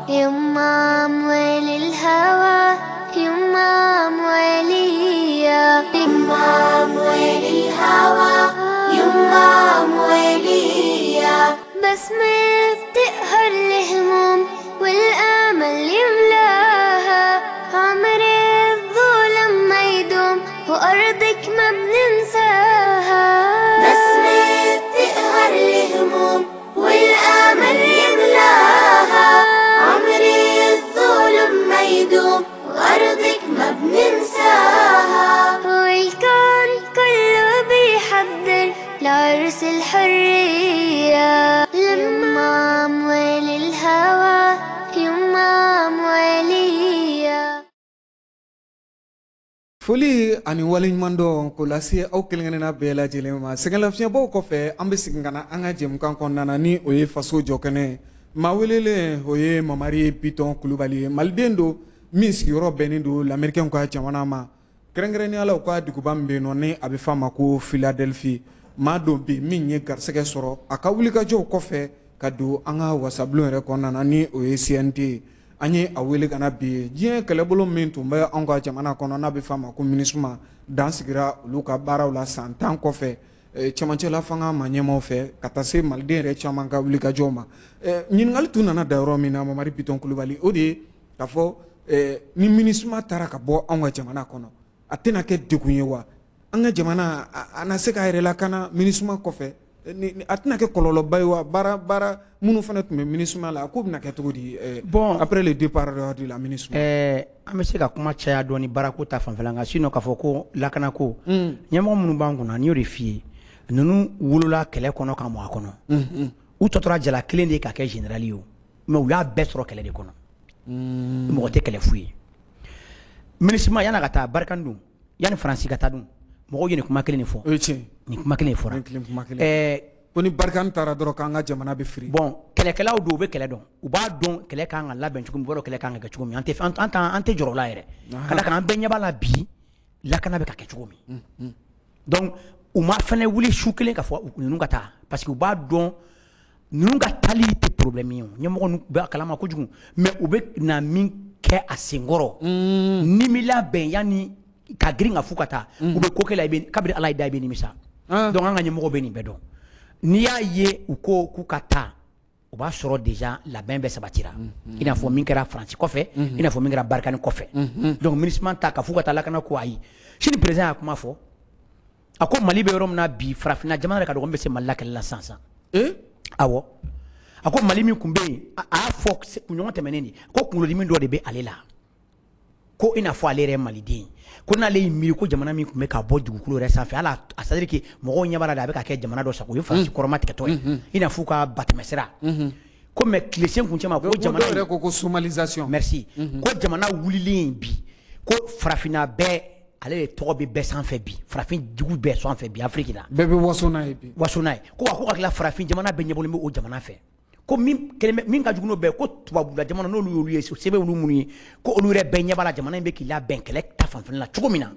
يما موالي الهوى يما موالية يما موالي الهوى يما موالية بسمة بتقهر الهموم والأمل يملاها عمر الظلم ما يدوم وأرضك ما بننساها بسمة بتقهر الهموم والأمل يملاها وأرضك ما بننساها والكون كله بيحضر لعرس الحرية يما موالي الهوى يما موالية. Foli ani waleɲuman dɔn ko lase aw kelenkelenna bɛɛ lajɛlen ma sɛgɛnlafiɲɛbɔw kɔfɛ an bɛ segin ka na an ka jɛmukan kɔnɔna ni o ye faso jɔkɛnɛ maa welelen o ye Mamari Bitɔn Kulubali ye maliden don min sigiyɔrɔ bɛnnen don lamɛrikɛnw ka jamana ma kɛrɛnkɛrɛnnenya la u ka duguba min bɛ yen nɔ ni a bɛ f'a ma ko Philadelphie maa dɔ bɛ min ye garisɛgɛ sɔrɔ a ka wulikajɔw kɔfɛ ka don an ka wasabulon yɛrɛ kɔnɔna na ni o ye CNT an ye a wele ka na bi diɲɛ kɛlɛbolo min tun bɛ anw ka jamana kɔnɔ n'a bɛ f'a ma ko MINUSMA dan sigira olu ka baaraw la san 10 kɔfɛ cɛmancɛla fanga ma ɲɛmaw fɛ ka taa se maliden yɛrɛ caman ka wulikajɔw ma ɲininkali tun nana da yɔrɔ min na Mamari Bitɔn Kulubali o de ye k'a fɔ ni MINUSMA taara ka bɔ anw ka jamana kɔnɔ a tɛna kɛ degun ye wa an ka jamana a na se k'a yɛrɛ lakana MINUSMA kɔfɛ a tɛna kɛ kɔlɔlɔba ye wa baara minnu fana tun bɛ MINUSMA la k'o bɛna kɛ cogo di bon après le départ de la MINUSMA an bɛ se ka kuma caya dɔɔni baarako ta fanfɛla kan sinon k'a fɔ ko lakanako ɲɛmɔgɔ minnu b'an kunna n y'o de f'i ye ninnu wolola kɛlɛ kɔnɔ ka mɔ a kɔnɔ u tɔtɔra jala kelen de ka kɛ général ye o mais u y'a bɛɛ sɔrɔ kɛlɛ de kɔnɔ mɔgɔ tɛ kɛlɛ fu ye MINUSMA yana ka taa barikani dun yani Faransi ka taa dun mɔgɔw ye nin kuma kelen de fɔ nin kuma kelen fɔra ko ni barikani taara dɔrɔn k'an ka jamana bɛ firi bon kɛlɛkɛlaw don u bɛ kɛlɛ dɔn u b'a dɔn kɛlɛ kan ka labɛn cogo min u b'a dɔn kɛlɛ kan ka kɛ cogo min an tɛ jɔrɔ o la yɛrɛ ka da kan an bɛɛ ɲɛ b'a la bi lakana bɛ ka kɛ cogo min donc u ma fɛnɛ wuli su kelen ka fɔ ninnu ka taa parce que u b'a dɔn ninnu ka taali tɛ problème ye ɲɛmɔgɔ ninnu bɛ a kalama kojugu mais u bɛ na min kɛ a senkɔrɔ ni mi labɛn yanni ka girin ka fu ka taa u bɛ ko kɛ la kabiri Ala ye da i bɛ nimisa donc an ka ɲɛmɔgɔ bɛ nin bɛɛ dɔn n'i y'a ye u ko k'u ka taa o b'a sɔrɔ déjà labɛn bɛɛ sabatira i n'a fɔ min kɛra Faransi kɔfɛ i n'a fɔ min kɛra barikani kɔfɛ donc MINUSMA ta ka fu ka taa lakana ko ayi sini président y'a kuma fɔ a ko Mali bɛ yɔrɔ min na bi farafinna jamana yɛrɛ ka dɔgɔ min bɛ se Mali la kɛlɛ la sisan awɔ a ko Mali min tun bɛ yen a y'a fɔ kunɲɔgɔn tɛmɛnen de ko kunkolodimi dɔ de bɛ ale la ko i n'a fɔ ale yɛrɛ ye maliden ko n'ale y'i miiri ko jamana min tun bɛ ka bɔ dugukolo yɛrɛ sanfɛ hali a c'est à dire que mɔgɔw ɲɛ b'a la de a bɛ ka kɛ jamana dɔ sago o ye Faransi kɔrɔma tigɛtɔ ye i n'a fɔ ka batɛmɛsira ko mais tile sen kuncɛ ma ko jamana yɛrɛ ko somalisation merci ko jamana wulilen bi ko farafinna bɛɛ ale de tɔgɔ bɛ bɛɛ sanfɛ bi farafin dugu bɛɛ sanfɛ bi Afiriki la bɛɛ bɛ waso n'a ye bi waso n'a ye ko ka tila farafin jamana bɛɛ ɲɛbɔlen bɛ o jamana fɛ ko min ka jugu n'o bɛɛ ko tubabula jamana n'olu y'olu ye sɛbɛn olu minnu ye ko olu yɛrɛ bɛɛ ɲɛ b'a la jamana in bɛ k'i labɛn kɛlɛ ta fanfɛla la cogo min na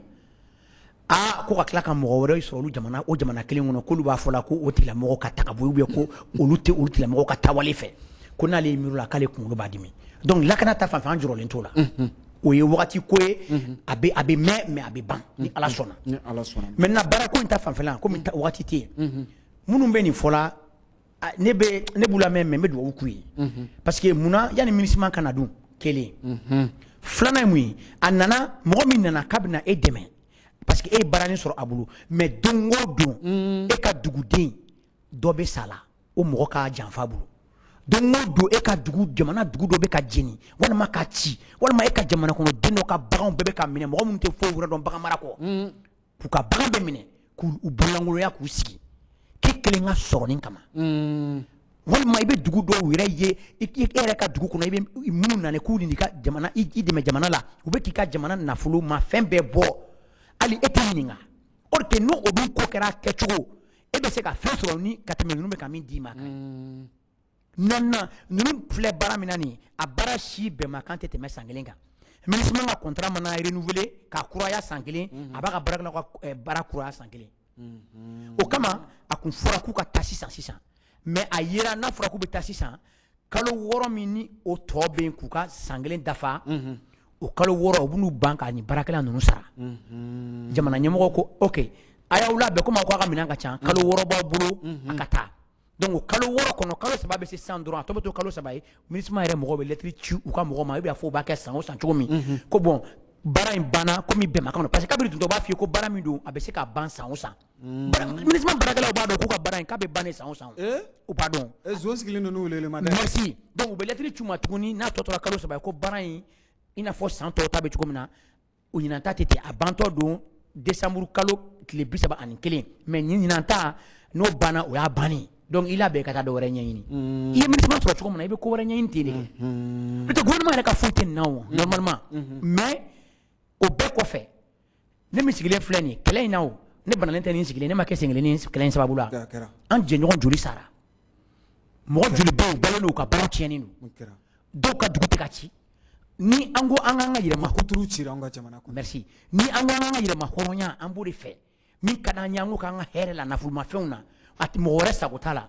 ko ka tila ka mɔgɔ wɛrɛ sɔrɔ o jamana kelen kɔnɔ k'olu b'a fɔ la ko o tigilamɔgɔ ka taga bɔ ou bien ko olu tigilamɔgɔ ka taawale fɛ ko n'ale ye miir'o la k'ale kunkolo b'a dimi donc lakana ta fanfɛ an jɔrɔlen t'o la o ye wagati ko ye a bɛ mɛn mais a bɛ ban ni Ala sɔnna maintenant baarako in ta fanfɛla komi wagati tɛ yen minnu bɛ nin fɔla ne b'u lamɛn mais n bɛ dugawu k'u ye parce que munna yanni MINUSMA kana dun kelen filanan ye mun ye a nana mɔgɔ min nana k'a bɛna e dɛmɛ parce que e ye baaranin sɔrɔ a bolo mais don o don e ka duguden dɔ bɛ sa la o mɔgɔ ka janfa a bolo don o don e ka jamana dugu dɔ bɛ ka jeni walima ka ci walima e ka jamana kɔnɔ den dɔ ka baganw bɛɛ bɛ ka minɛ mɔgɔ minnu tɛ foyi wɛrɛ dɔn bagan mara kɔ k'u ka bagan bɛɛ minɛ k'u bololankolonya k'u sigi k'e kelen ka sɔrɔ nin kama walima ibe dugu do wire ye ere ka dugu kono ibe munu nane ku ni ka jamana ideme jamana la ube ki ka jamana nafulu ma fembe bo ali etininga orke no odun ko kera kechugo ebe se ka fesro ni kateme nunu be kamin di maka nana nunu fle bara minani a bara shi be makante te mesangelenga ministre nga contrat mana renouveler ka croya sangelen abaka bara la bara croya sangelen o kama akun fora ku ka tasi 600 mais a yera na fora ku be tasi 600 kalo woro mini o tobe ku ka sangelen dafa o kalo woro obunu banka ni barakala nunu sara jamana nyemo ko okay aya ula be ko ma ko ka minanga chan kalo woro ba bulu akata donc kalo woro kono kalo sababe se 100 droit to beto kalo sabaye ministre ma yere mo be lettre tu ou ka mo ma be afo ba ka 100 chomi ko bon bara in bana ko mi be makano parce que kabiri to ba fi ko bara mi do abese ka ban 100 ministre ma barakala ba do ko ka bara in ka be ban 100 ou pardon zo skili no le madame merci donc be lettre tu ma tuguni na to kalo sabaye ko bara in ina fo 100 to tabe tu ko mina o nyina ta tete abanto do décembre kalo le bisaba an kelen mais nyina ta no bana o ya bani donc il a be kata do wara nyini il est ministre so ko mona be ko wara nyini tele peut gouvernement ka fonte nawo normalement mais o be ko fe ne mi sigile flani kele nawo ne bana lente ni sigile ne ma ke singile ni kele sababu la an je nyon joli sara mo joli be balelo ka baro tieni no do ka dugu te ka ci ni ango anga yire ma kuturu ci ranga jamana ko merci ni ango anga yire ma horonya amburi fe min kana nyango ka nga here la nafu ma feuna ati mo wore sagotala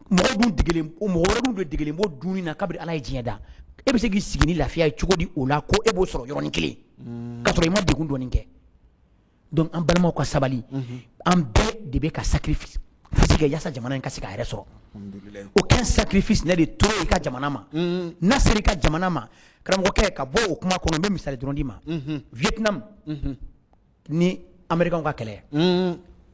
mo dun digele o mo wore dun do digele mo duni na kabri ala jieda e be se gi sigini lafiya chugodi ola ko e bo soro yoroni kili ka soro ma digun do ninke donc an balma ko sabali an be de be ka sacrifice physique ya sa jamana en ka sika here soro alhamdulillah aucun sacrifice ne de trop e ka jamana ma na seri ka jamana ma kram ko ke ka bo o kuma ko be misale drondi ma Vietnam ni Américain ka kele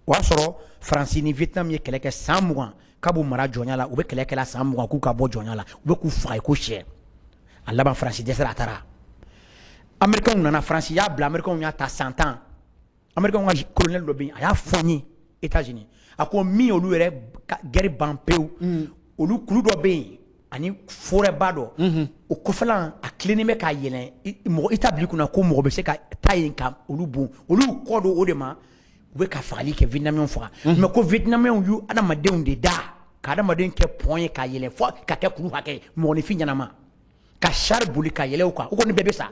wa soro France ni Vietnam ye kele ke 100 mois ka bu mara jonya la u be kele ke la 100 mois ku ka bo jonya la u be ku fa ko che Allah ban France desera tara Américain na France ya bla Américain ya ta 100 ans Américain wa colonel lobby aya foni États-Unis ako mi olu ere guerre bampeu olu kulu do be ani fore bado o kofalan a cleaner me ka yelen mo établi kuna ko mo be se ka tayin ka olu bon olu kodo o de ma we ka fali ke Vietnamien fora mais ko Vietnamien yu adama de unde da ka adama de ke point ka yelen fo ka ke kulu hake mo ni finyana ma ka char buli ka yele o ko ni bebe sa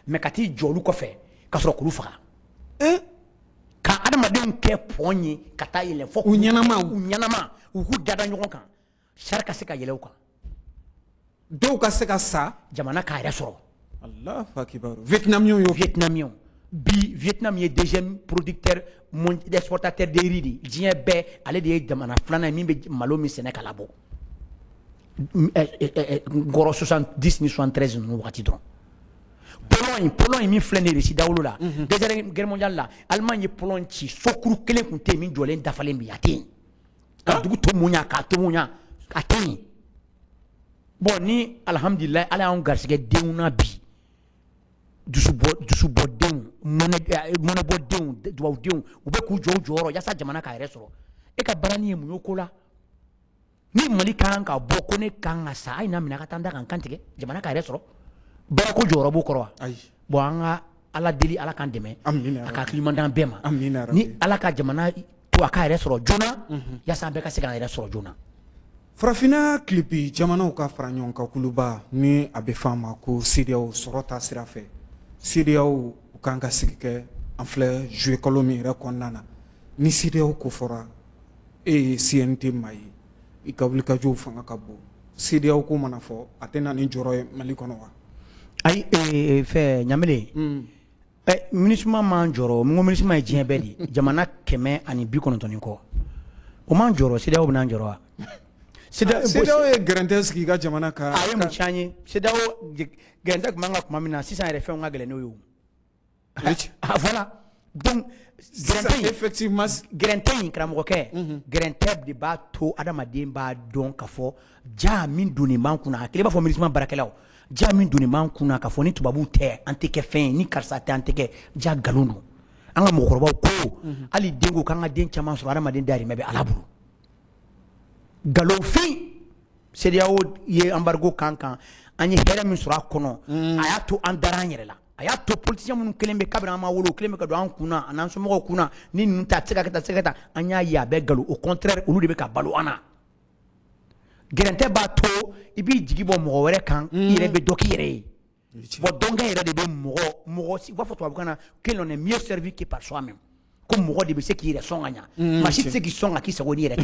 mais ka ti jolu ko fe ka so kulu fara ka adama de ke point ka ta yelen fo unyana ma u ku dada nyogon kan char ka se ka yele o kan do ka se ka sa jamana ka yere soro Allah fakibar Vietnamien bi Vietnam est deuxième producteur exportateur de riz dien be ale de jamana flana mi be malo mi Sénégal labo goro 70 ni 73 no wakati don Pologne mi flane resi dawlo la deuxième guerre mondiale la Allemagne Pologne ci sokuru kelen kunte mi jolen dafalen bi atin dugu to munya atin bon ni alhamdulillah ala on garsige deuna bi dusu bo den mona bo den duwa den u be ku joro yasa jamana ka resoro e ka barani mu yokola ni mali kan ka bo ko ne kan asa ai na mina ka tanda kan kantike jamana ka resoro bara ko joro bo korwa ai bo anga ala deli ala kan deme amina aka klimandan bema amina ni ala ka jamana to aka resoro jona yasa be ka se kan resoro jona Farafina klipi jamana ka fara ɲɔgɔn ka kuluba ni a bɛ f'a ma ko CEDEAO sɔrɔ ta sira fɛ CEDEAO u kan ka sigi kɛ an filɛ juillet kalo min yɛrɛ kɔnɔna na ni CEDEAO ko fɔra e ye CNT maa ye i ka wulikajɔw fanga ka bon CEDEAO ko mana fɔ a tɛ na ni jɔrɔ ye Mali kɔnɔ wa ayi fɛ ɲamele MINUSMA man jɔrɔ mun ko MINUSMA ye diɲɛ bɛɛ de jamana 190 kɔ o man jɔrɔ CEDEAO bɛ n'an jɔrɔ wa CEDEAO ye gɛrɛntɛ sigi ka jamana ka a ye mun tiɲɛ ye CEDEAO gɛrɛntɛ tun b'an ka kuma min na sisan yɛrɛ fɛnw ka gɛlɛn n'o ye o voilà donc gɛrɛntɛ in karamɔgɔkɛ gɛrɛntɛ de b'a to adamaden b'a dɔn ka fɔ ja min donnen b'an kunna a kelen b'a fɔ MINUSMA baarakɛlaw ja min donnen b'an kunna ka fɔ ni tubabuw tɛ an tɛ kɛ fɛn ye ni karisa tɛ an tɛ kɛ ja nkalon don an ka mɔgɔkɔrɔbaw ko hali den ko k'an ka den caman sɔrɔ adamaden dahirimɛ bɛ Ala bolo galonfin CEDEAO ye embargo kankan anye hera min sura kono ayato andaranyere la ayato politicien mun kelembe kabra ma wolo kelembe ka do an kuna anan so mo kuna ni nta tseka anya ya be galu au contraire olu de be ka balo ana gerente ba to ibi jigibo mo wore kan ire be doki yere bo donga yere de be mo si wa foto abukana que l'on est mieux servi que par soi-même comme mo de be se ki yere songanya machine se ki songa ki se woni yere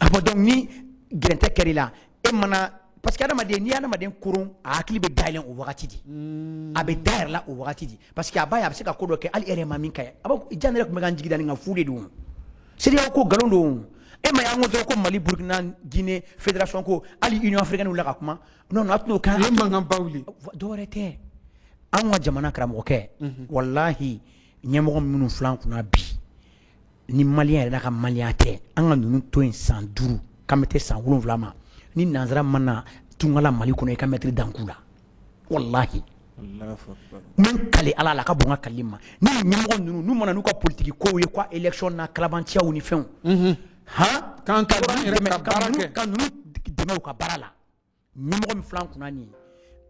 abo donc ni gerente kerila e mana parce que adamaden ni adamaden kurun a hakili be dalen o wakati di a be daire la o wakati di parce que abaya be se ka kodo ke ali ere mamin kay aba janere ko megan jigida nga fude dum seria ko galondo e ma yango to ko Mali Burkina Guinée fédération ko ali Union africaine wala ka kuma non atno kan yemba ngam bawli dorete an wa jamana kara mo ke wallahi nyemo minu flan kuna bi ni malien da ka malien te an ga nunu to en san duru kamete san wulon vlama ni nanzara mana tungala Mali kono e ka metri dankula wallahi Allahu akbar men kale ala la ka bonga kalima ni nyemo nunu nu mana nu ka politique ko ye kwa election na kalabantia uni fen ha kan ka barake kan nu deme ka barala nyemo mi flan kuna ni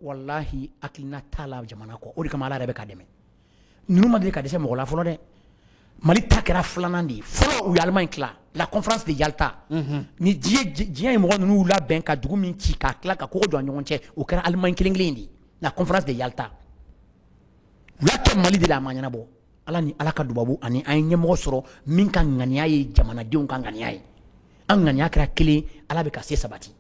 wallahi aklina tala jamana ko o di kama ala rebe ka deme nunu ma de ka dese mo la folo de Mali takera flanandi folo u Allemagne kla la conférence de Yalta ni die mo nunu la ben ka dugu min ci ka kla ka ko do nyon che o kera Allemagne kelenglendi la conférence de Yalta la ke Mali de la manyana bo ala ni ala ka dubabu ani ay nyemo soro min kan ngania yi jamana diun kan ngania yi an ngania kra kele ala be ka se sabati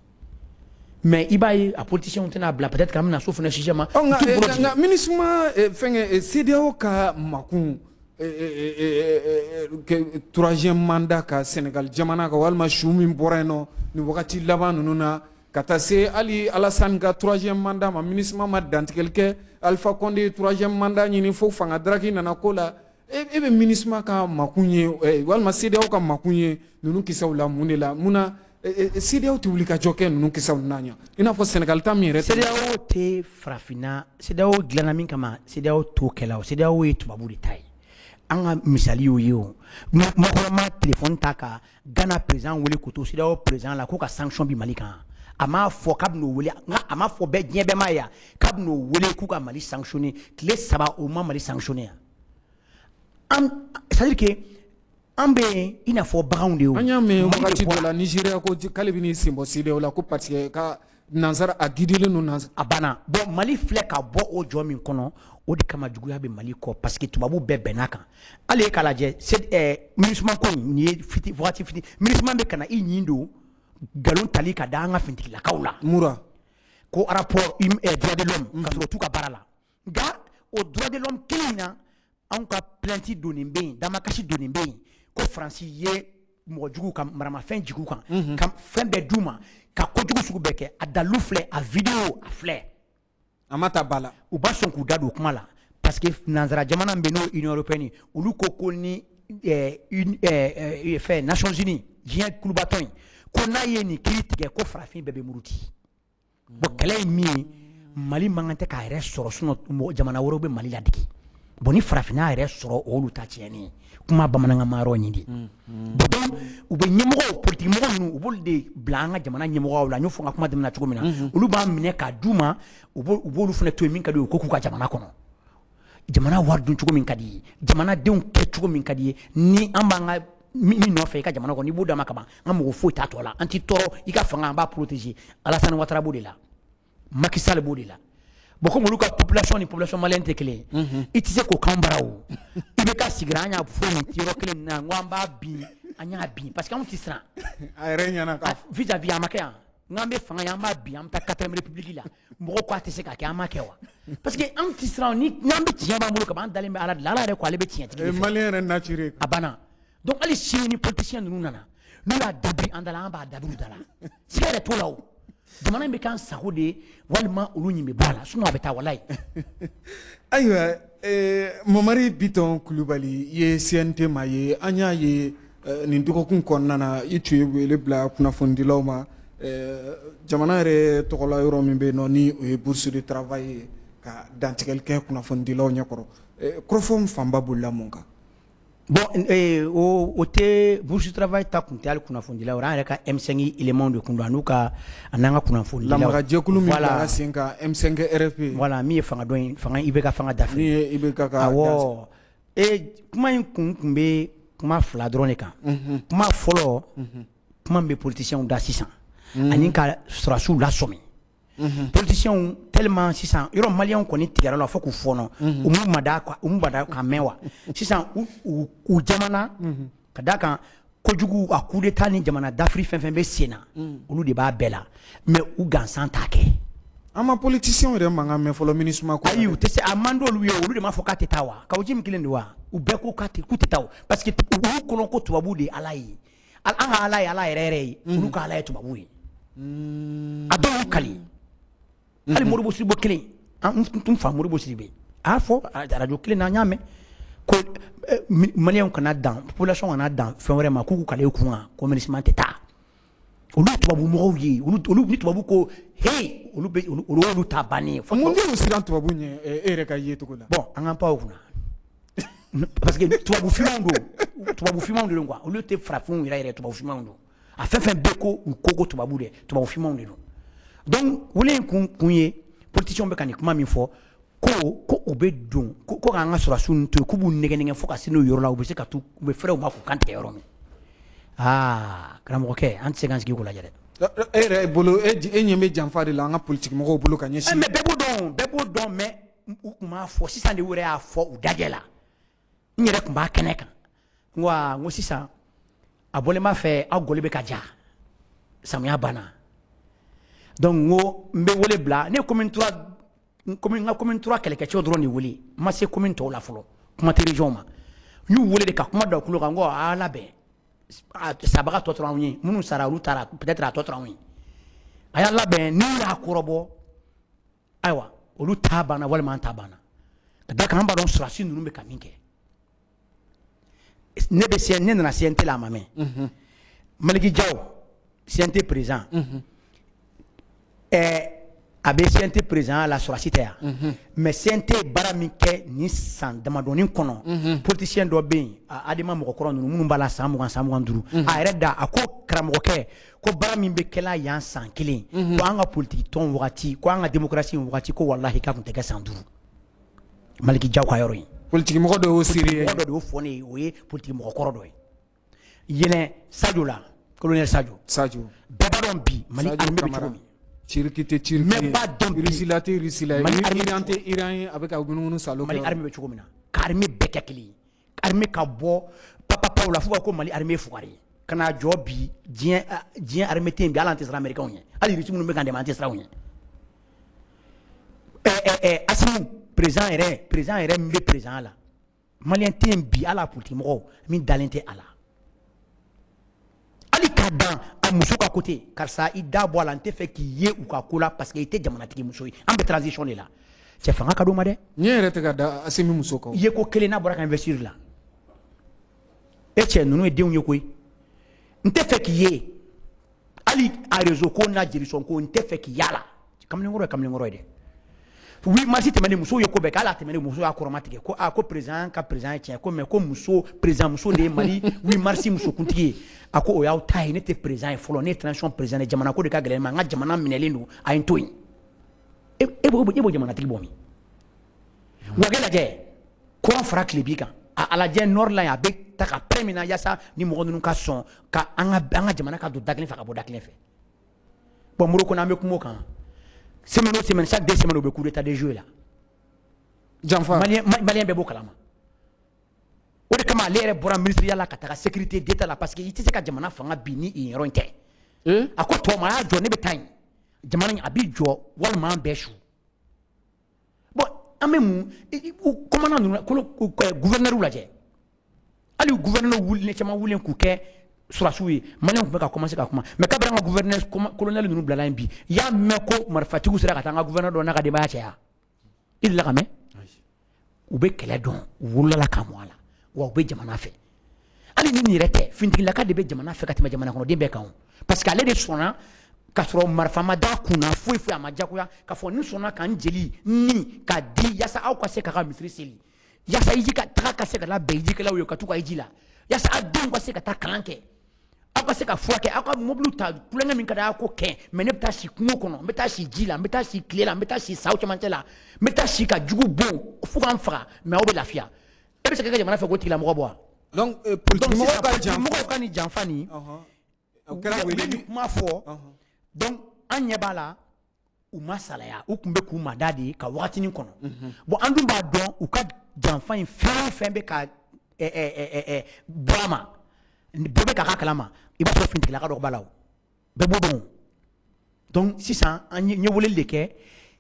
mais ibaye a politicien tena bla peut-être quand même na souffre na chijama nga ministre fenge CEDEAO ka makun troisième mandat ka Sénégal jamana ka walma shumi boreno ni wakati laban nuna kata se ali Alassane ka troisième mandat ma ministre ma dantikel ke Alpha Condé troisième mandat ni fo fanga draki nana kola e be ministre ka makunye walma CEDEAO ka makunye nunu kisaw la munela muna CEDEAO te wuli ka joke nunu kisaw nanya ina fo Sénégal ta mi rete CEDEAO te frafina CEDEAO glana min kama CEDEAO to kela CEDEAO e tubabu de tay anga misali yo ma téléphone taka Ghana président wele koto CEDEAO président la ko ka sanction bi Mali kan ama fo kabno wele ama fo be dien be maya kabno wele ku ka Mali sanctionner clé saba au Mali sanctionner c'est-à-dire que ambe ina fo baround de anya me wakati de la Nigeria ko kalibini simbo CEDEAO la ko parce que ka nanzara agidile no nanzara abana bon Mali fleka bo o jomi kono o de kama juguya be Mali ko parce que tubabu be benaka ale kala je c'est ministre ko ni fiti voati fiti ministre be kana i nyindo galon tali ka danga finti la kaula mura ko rapport droit de l'homme ka so tout ka barala ga au droit de l'homme kina an ka plainte donimbe dama kashi donimbe ko franci ye mo jugu kam marama fen jugu kan kam fen be duma ka ko jugu sugu beke adalu flé a vidéo a flé amata bala u ba son ku dado kuma la parce que nanzara jamana mbeno Union européenne ulu ko ko ni fait Nations Unies jien klubaton ko na ye ni critique ko frafin bebe muruti bo kala mi Mali mangante ka re soro suno jamana woro be Mali la diki boni frafina re soro olu ta tieni kuma bamananga maro nyindi donc u be nyemo politique mo nu u bol de blanga jamana nyemo wala nyu fonga kuma demna chugo mina ulu ba mine ka duma u bolu fune to min ka do ko ku ka jamana kono jamana wardu chugo min kadi jamana de ke chugo min kadi ni ambanga mi no fe ka jamana ko ni buda makaba ngamo fo ta tola anti toro ika fanga ba protéger Alassane Ouattara bodila Macky Sall bodila boko molu ka population ni population malienne te kele itise ko kambarawo ibe ka sigranya fo ni tiro kele na ngwamba bi anya bi parce que on tisra ayre nyana ka vis-à-vis amaka ngambe fanga yamba bi am ta 4e république la moko ko atese ka amakewa parce que on tisra ni ngambe tiamba molu ka ban dalimbe ala la re ko ale be tienti malien ren naturel abana donc ali chini politicien nous nana nous la dabi andala amba dabi dala c'est to lawo jamana be kan sahode walma ulu nyimbe bala sunu abeta walai aywa Momari Biton Kulubali ye CNT maye anya ye ni ndiko kun konnana yitu wele bla kuna fondi lawma jamana re tokola yoro mimbe no ni bourse de travail ka dantikel ke kuna fondi law nyakoro crofom famba bulla monka Bon, au te bourse de travail ta kunte al kuna fondi la ora ka M5 élément de kundu anuka ananga kuna fondi la mara jekulu mi la singa M5 RFP voilà mi fanga doin fanga ibeka fanga dafi ni ibeka ka awo kuma kunbe kuma fla drone kan kuma folo kuma be politicien da 600 ani ka surasu la somi politicien tellement 600 yoro malien ko ni tigara la foku fono umumada ka mewa 600 u jamana kadaka kojugu akude tani jamana d'Afrique fenfen be sena olu de ba bela mais u gansan take ama politicien re manga me folo ministre ma ko ayu te se amando olu yo olu de ma foka tetawa ka ujim kilende wa u be ko ka te ku tetawa parce que u ko ko tubabu de alayi alayi rere olu ka alayi tubabu adon kali ali moribo siribo kelen tum fa moribo siribe a fo radio kelen na nyame ko malien kana dan population kana dan fen wɛrɛ ma ku kale kunga ko ministre teta olu tubabu mɔgɔw ye olu ni tubabu ko hey olu ta bani fo mun de siran tubabu nye ere ka ye to ko la bon an kan pa o kunna parce que tubabu fimanw de quoi olu te farafin yɛrɛ tubabu fimanw do a fɛn bɛ ko u koko tubabu de tubabu fimanw de do donc wole kun ye politicien be kan ni kuma min fɔ ko u be don ko kan ka sɔrɔsu to ku bu nɛgɛnɛgɛ fo ka se no yɔrɔ la u be se ka tu u be fɛrɛw ma ku kan tigɛ yɔrɔ min karamɔgɔkɛ an tɛ se kan sigi ko lajɛ dɛ ere bolo e ɲɛmɛ janfa de la an ka politique mɔgɔw bolo ka ɲɛsin mais bɛɛ b'o dɔn mais u kun b'a fɔ sisan de wɛrɛ y'a fɔ u dajɛ la n yɛrɛ kun b'a kɛnɛ kan n ko sisan a bɔlen b'a fɛ aw gɔli bɛ ka ja samiya banna donc n ko n bɛ wele bila ne commune 3 kɛlɛkɛcɛw dɔrɔn de wele n ma se commune tɔw la fɔlɔ kuma tɛ région ma n y'u wele de ka kuma da u tulo kan n ko a labɛn sabaga tɔ tora anw ye minnu sara olu taara peut-être a tɔ tora anw ye a y'a labɛn n'u y'a kɔrɔbɔ ayiwa olu ta banna walima an ta banna ka da kan an b'a dɔn sɔrɔsi ninnu bɛ ka min kɛ ne nana CNT la a ma mɛn Maliki Jaw CNT président a bɛ CNT président la sɔrɔsi tɛ yan mais CNT baara min kɛ nin san damadɔnin kɔnɔ politicien dɔ bɛ yen adama mɔgɔkɔrɔ ninnu minnu b'a la san 20 san 25 a yɛrɛ da a ko karamɔgɔkɛ ko baara min bɛ kɛla yan san 1 ko an ka politique tɔn wagati ko an ka démocratie wagati ko wallahi k'a kun tɛ kɛ san 5 Maliki Jaw ka yɔrɔ in politique mɔgɔ dɔ y'o siri mɔgɔ dɔ y'o fɔ ne ye o ye politique mɔgɔkɔrɔ dɔ ye yɛlɛ Sadio la colonel Sadio bɛɛ b'a dɔn bi Mali armée bɛ cogo min Ciriki mais pas dɔn risila Iran tɛ Iran ye a bɛ ka gununu salo Mali armée bɛ cogo min na ka armée bɛɛ kɛ kelen ye armée ka bɔ papaw la fo ka ko Mali armée fugari ye ka n'a jɔ bi diɲɛ armée tɛ yen bi hali an tɛ siran américain ɲɛ hali Russie minnu bɛ kan dɛmɛ an tɛ siran u ɲɛ Assimi président yɛrɛ min bɛ président la malien tɛ yen bi hali a politique mɔgɔw min dalen tɛ a la hali k'a dan a muso ka côté karisa i da bɔ a la n tɛ fɛ k'i ye u ka ko la parce que i tɛ jamanatigi muso ye an bɛ transition de la cɛ fanga ka d'o ma dɛ ɲɛ yɛrɛ tɛ ka da Assimi muso kan i ye ko kelen n'a bɔra ka investir la e cɛ ninnu ye denw ye koyi n tɛ fɛ k'i ye hali a réseau ko n'a jelisɔn ko n tɛ fɛ k'i y'a la kamalenkɔrɔ ye dɛ 8 mars tɛmɛnen musow ye ko bɛɛ kɛ hali a tɛmɛnen muso y'a kɔrɔma tigɛ ko ko président ka président ye tiɲɛ ko mais ko président muso de ye Mali 8 mars musokuntigi ye a ko o y'aw ta ye ne tɛ président ye fɔlɔ ne ye transition président ye jamana ko de ka gɛlɛn ma n ka jamana minɛlen don a ye n to yen e b'o jamanatigi bɔ min wa kɛ lajɛ courant fara tile b'i kan a lajɛ nord la yen a bɛ ta ka prêt min na yaasa ni mɔgɔ ninnu ka sɔn ka an ka jamana ka don da kelen fɛ ka bɔ da kelen fɛ bon Modibo Konɛ an bɛ kuma o kan semaine o semaine chaque 2 semaines u bɛ coup d'état déjoué la janfa malien bɛɛ b'o kalama o de kama ale yɛrɛ bɔra ministériya la ka taga sécurité d'état la parce que i tɛ se ka jamana fanga bi ni yen yɔrɔ in tɛ a ko tɔ ma a y'a jɔ ne bɛ taa yen jamana a b'i jɔ walima an bɛɛ su bon an bɛ mun commandant ninnu gouverneur lajɛ hali gouverneur wulilen caman wulilen k'u kɛ surasiw ye maliyɛnw tun bɛ ka commencer ka kuma mais kabini an ka gouverneur colonel ninnu bilala yen bi i y'a mɛn ko marifatigiw sera ka taa an ka gouverneur dɔ n'a ka denbaya cɛya i delila ka mɛn u bɛ kɛlɛ dɔn u wolola ka mɔ a la wa u bɛ jamana fɛ hali ni nin yɛrɛ tɛ fintigilaka de bɛ jamana fɛ ka tɛmɛ jamana kɔnɔden bɛɛ kan parce que ale de sɔnna ka sɔrɔ marifa ma da kunna foyi foyi a ma jagoya k'a fɔ ni sɔnna ka n jeli ni k'a di yaasa aw ka se k'a ka misiri seli yasa iji ka taga ka se ka la beiji kala yo ka tu ka iji la yasa adon ka se ka ta kalanke aka se ka fuake aka moblu ta kulenga min kada ko ke mais ne beta shi kungo kono beta shi jila beta shi clé la beta shi sauti mantela beta shi ka jugu bon fu kan fra mais o be lafia e be se ka jamana fe ko tila mo boa donc politique mo ka ni janfani kala wele ma fo donc anya bala u masalaya u kumbe ku madadi ka wakati ni kono bon andu ba don u ka janfan fembe ka brama bebe ka kalama i ba so finti la ka do balaw be bodon donc si ça anye wole leke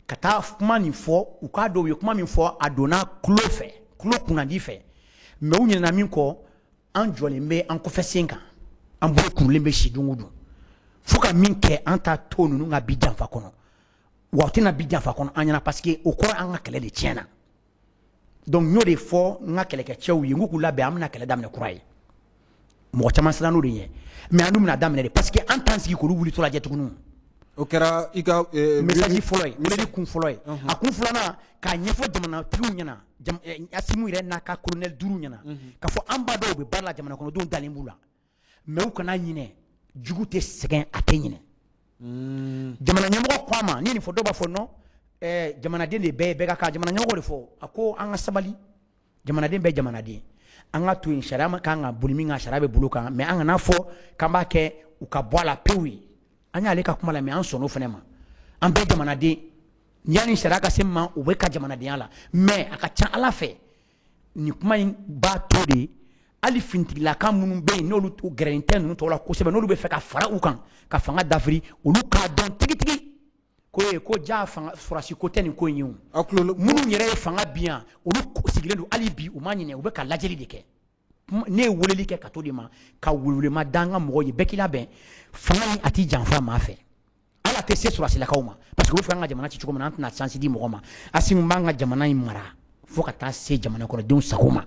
kata kuma ni fo u ka do yo kuma mi fo adona klo kuna di fe mais u nyina min ko an jolembe an ko fesenka an bo kulembe shidungudu fuka min ke anta tonu nga bidan fa kono watina bidan fa kono anyana parce que au corps an kele de tiena donc ñoo de fo nga kele ke chew yi nguku labe amna kele damne kuray mo chama sala no de mais andu na damne parce que en tant que ko wuli to la jetugunu o kera iga message foloy wuli kun foloy akun fulana ka nyefo jamana tiru nyana asimu ire na ka colonel duru nyana ka fo ambado be barla jamana kono don dalimbula mais u kana nyine jugute segen atenyine jamana nyamgo kwama ni fo do ba fo no jamana den de be ka jamana nyamgo de fo ako anga sabali jamana den be jamana den anga tu inshara ma kanga bulimi nga sharabe buluka mais anga na fo kamba ke u ka bola pewi anya ale ka kuma la mais an sono fenema an be jamana den yani shara ka semma u be ka jamana den ala mais aka cha ala fe ni kuma ba to de ali fintigila kan munun be n'olu to gɛrɛntɛ nunu to la kosɛbɛ n'olu be fɛ ka fara u kan ka fanga dafiri olu k'a dɔn tigitigi ko ja fanga surasi ko tɛ nin ko in ye o minnu yɛrɛ ye fanga biyan olu sigilen don hali bi u ma ɲinɛ u bɛ ka lajɛli de kɛ ne ye weleli kɛ ka to de ma ka welewelema da an ka mɔgɔw ye bɛɛ k'i labɛn fanga in a t'i janfa maa fɛ ala tɛ se surasilakaw ma parce que olu fɛ an ka jamana ci cogo min na an tɛna sansi di mɔgɔ ma asimu b'an ka jamana in mara fo ka taa se jamana kɔnɔdenw sago ma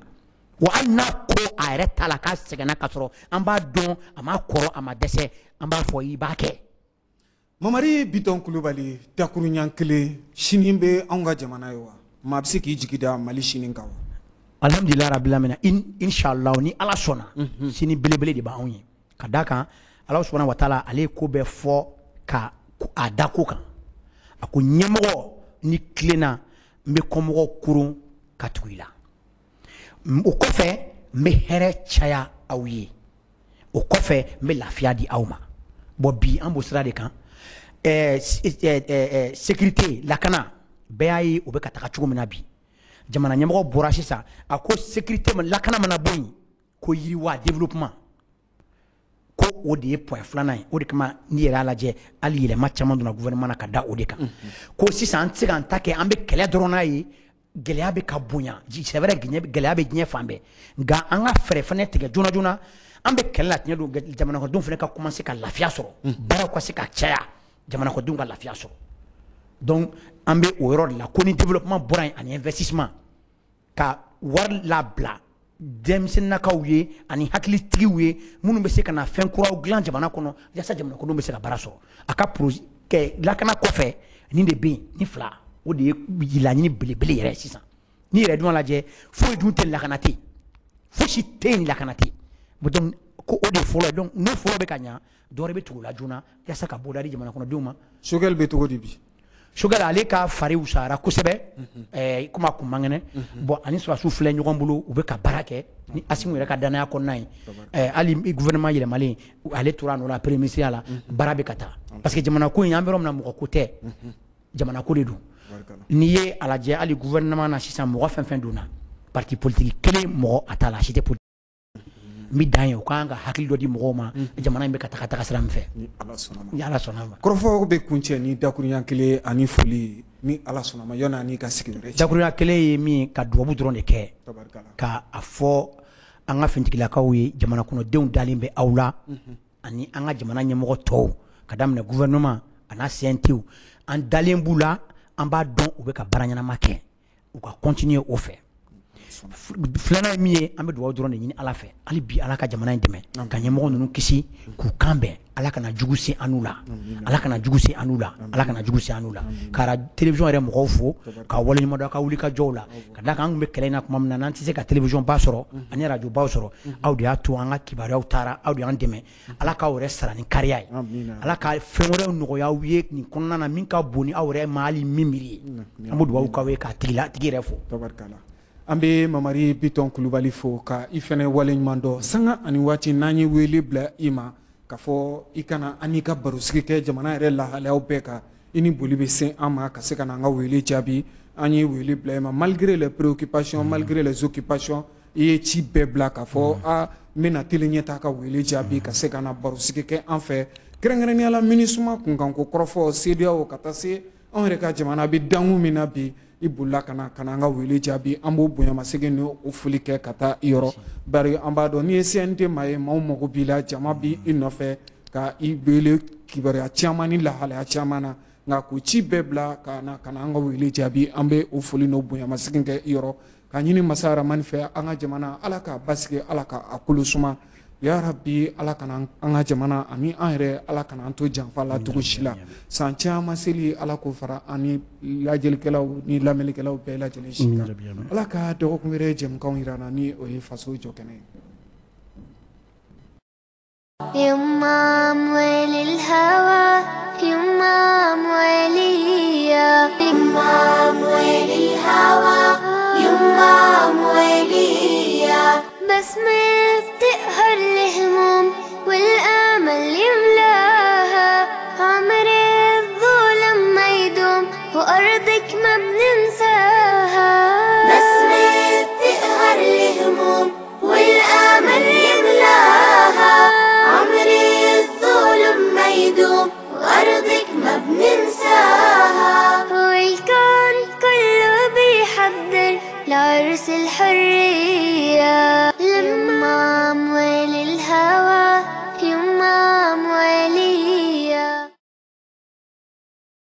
wa anna ko a yɛrɛ ta la k'a sɛgɛnna ka sɔrɔ an b'a dɔn a ma kɔrɔ a ma dɛsɛ an b'a fɔ i b'a kɛ Mamari Biton Kulubali dakuru ɲan kelen sini bɛ anw ka jamana ye wa maa bɛ se k'i jigi da Mali sini kan wa alhamdulilayi rabbil alamin inshallah ni ala sɔnna sini belebele de b'anw ye ka d'a kan ala subhanahu wa taala ale ye ko bɛɛ fɔ ka a da ko kan a ko ɲɛmɔgɔ ni tilenna n bɛ kɔmɔgɔw kurun ka tugu i la o kɔfɛ n bɛ hɛrɛ caya aw ye o kɔfɛ n bɛ lafiya di aw ma bon bi an b'o sira de kan sécurité lakana bɛɛ y'a ye o bɛ ka taga cogo min na bi jamana ɲɛmɔgɔ bɔra sisan a ko sécurité lakana mana bɔ yen ko yiriwa développement ko o de ye point filanan ye o de kama n'i yɛrɛ y'a lajɛ hali yɛlɛma caman donna gouvernement na ka da o de kan ko sisan an tɛ se k'an ta kɛ an bɛ kɛlɛ dɔrɔn n'a ye gɛlɛya bɛ ka bonya c'est vrai gɛlɛya bɛ diɲɛ fan bɛɛ nka an ka fɛɛrɛ fana tigɛ joona joona an bɛ kɛlɛ la tiɲɛ don jamana kɔnɔdenw fana ka commencer ka lafiya sɔrɔ baaraw ka se ka caya jamana kɔnɔdenw ka lafiya sɔrɔ donc an bɛ o yɔrɔ de la ko ni développement bɔra yen ani investissement ka wari labila denmisɛnninnakaw ye ani hakilitigiw ye minnu bɛ se ka na fɛn kuraw dilan jamana kɔnɔ yaasa jamana kɔnɔdenw bɛ se ka baara sɔrɔ a ka projet kɛ lakana kɔfɛ nin de bɛ yen ni fila o de ye laɲini belebele yɛrɛ sisan ni yɛrɛ dun lajɛ foyi dun tɛ lakana tɛ fosi tɛ yen lakana tɛ donc ko o de fɔlɔ ye donc n'o fɔlɔ bɛ ka ɲa dɔ wɛrɛ bɛ tugu la joona yaasa ka bɔda di jamana kɔnɔdenw ma Choguel bɛ cogo di bi Choguel ale ka fari wusara kosɛbɛ komi a kun man kɛnɛ bon ani sɔrɔsiw filɛ ɲɔgɔn bolo u bɛ ka baara kɛ ni Asimu yɛrɛ ka danaya kɔnɔna ye hali gouvernement yɛlɛmalen ale tora a nɔ la premier ministre la baara bɛ ka taa parce que jamana ko in an bɛ yɔrɔ min na mɔgɔ ko tɛ jamana ko de don n'i ye a lajɛ hali gouvernement na sisan mɔgɔ fɛn fɛn donna parti politique kelen mɔgɔ a t'a la a si tɛ politique n bɛ dan ye o kan ka hakili dɔ di mɔgɔw ma jamana in bɛ ka taga sira min fɛ ni ala sɔnna ma kɔrɔfɔ bɛ kuncɛ ni dakuruɲa kelen ani foli ni ala sɔnna ma yɔnni ani ka sigi wɛrɛ cɛ dakuruɲa kelen ye min ka dubabu dɔrɔn de kɛ ka a fɔ an ka fintigilakaw ye jamana kɔnɔdenw dalen bɛ aw la ani an ka jamana ɲɛmɔgɔ tɔw ka daminɛ gouvernement a n'a CNT an dalen b'u la an b'a dɔn u bɛ ka baara ɲɛnama kɛ u ka continuer o fɛ filana mi an bɛ dugawu dɔrɔn de ɲini ala fɛ hali bi ala ka jamana in dɛmɛ ka ɲɛmɔgɔ ninnu kisi k'u kanbɛn ala kana jugu se anu la ala kana jugu se anu la ala kana jugu se anu la ka télévision yɛrɛ mɔgɔw fo ka waleɲuman dɔn ka wuli ka jɔw la ka da kan an kun bɛ kɛlɛ in na tuma min na n'an tɛ se ka télévision ba sɔrɔ ani radio baw sɔrɔ aw de y'a to an ka kibaruyaw taara aw de y'an dɛmɛ ala k'aw yɛrɛ sara ni kariya ye ala ka fɛn wɛrɛw nɔgɔya aw ye nin kɔnɔna na min ka bon ni aw yɛrɛ ma hali min miiri ye an bɛ dugawu k'aw ye k'a tigi yɛrɛ fo. an bɛ mamari Biton Kulubali fo ka i fɛnɛ waleɲuman dɔn sanga ani waati n'an ye wele bila i ma ka fɔ i kana an n'i ka barosigi kɛ jamana yɛrɛ lahalayaw bɛɛ kan i ni boli bɛ se an ma ka se ka na an ka wele jaabi an ye wele bila i ma malgré les préoccupations malgré les occupations i ye ci bɛɛ bila ka fɔ n bɛna teli ɲɛtaa ka wele jaabi ka se ka na barosigi kɛ an fɛ kɛrɛnkɛrɛnnenya la MINUSMA kunkanko kɔrɔfɔ CEDEAO ka taa se anw yɛrɛ ka jamana bɛ dangu min na bi i bolila ka na an ka wele jaabi an b'o bonyamasegin ni o foli kɛ ka taa i yɔrɔ bari an b'a dɔn n'i ye CNT maa ye maaw mago b'i la jama bi i nɔfɛ ka i wele kibaruya caman ni lahalaya caman na nka k'o ci bɛɛ bila ka na an ka wele jaabi an bɛ o foli n'o bonyamasegin kɛ i yɔrɔ ka ɲini masa Rahamani fɛ an ka jamana ala k'a basigi ala k'a kolo suma ya rabbi ala kana an ka jamana ani an yɛrɛ ala kana an to janfa la cogo si la san caman seli ala k'o fara ani lajɛlikɛlaw ni lamɛnnikɛlaw bɛɛ lajɛlen si kan ala ka dɔgɔkun wɛrɛ jɛmukanw yira na ni o ye faso jɔ kɛnɛ ye. يما موالي الهوى يما مواليا يما موالي الهوى يما مواليا بسمة بتقهر الهموم والامل يملاها عمر الظلم ما يدوم وارضك ما بننساها بسمة بتقهر الهموم والامل يملاها عمري الظلم ما يدوم وأرضك ما بننساها والكون كله بيحضر لعرس الحرية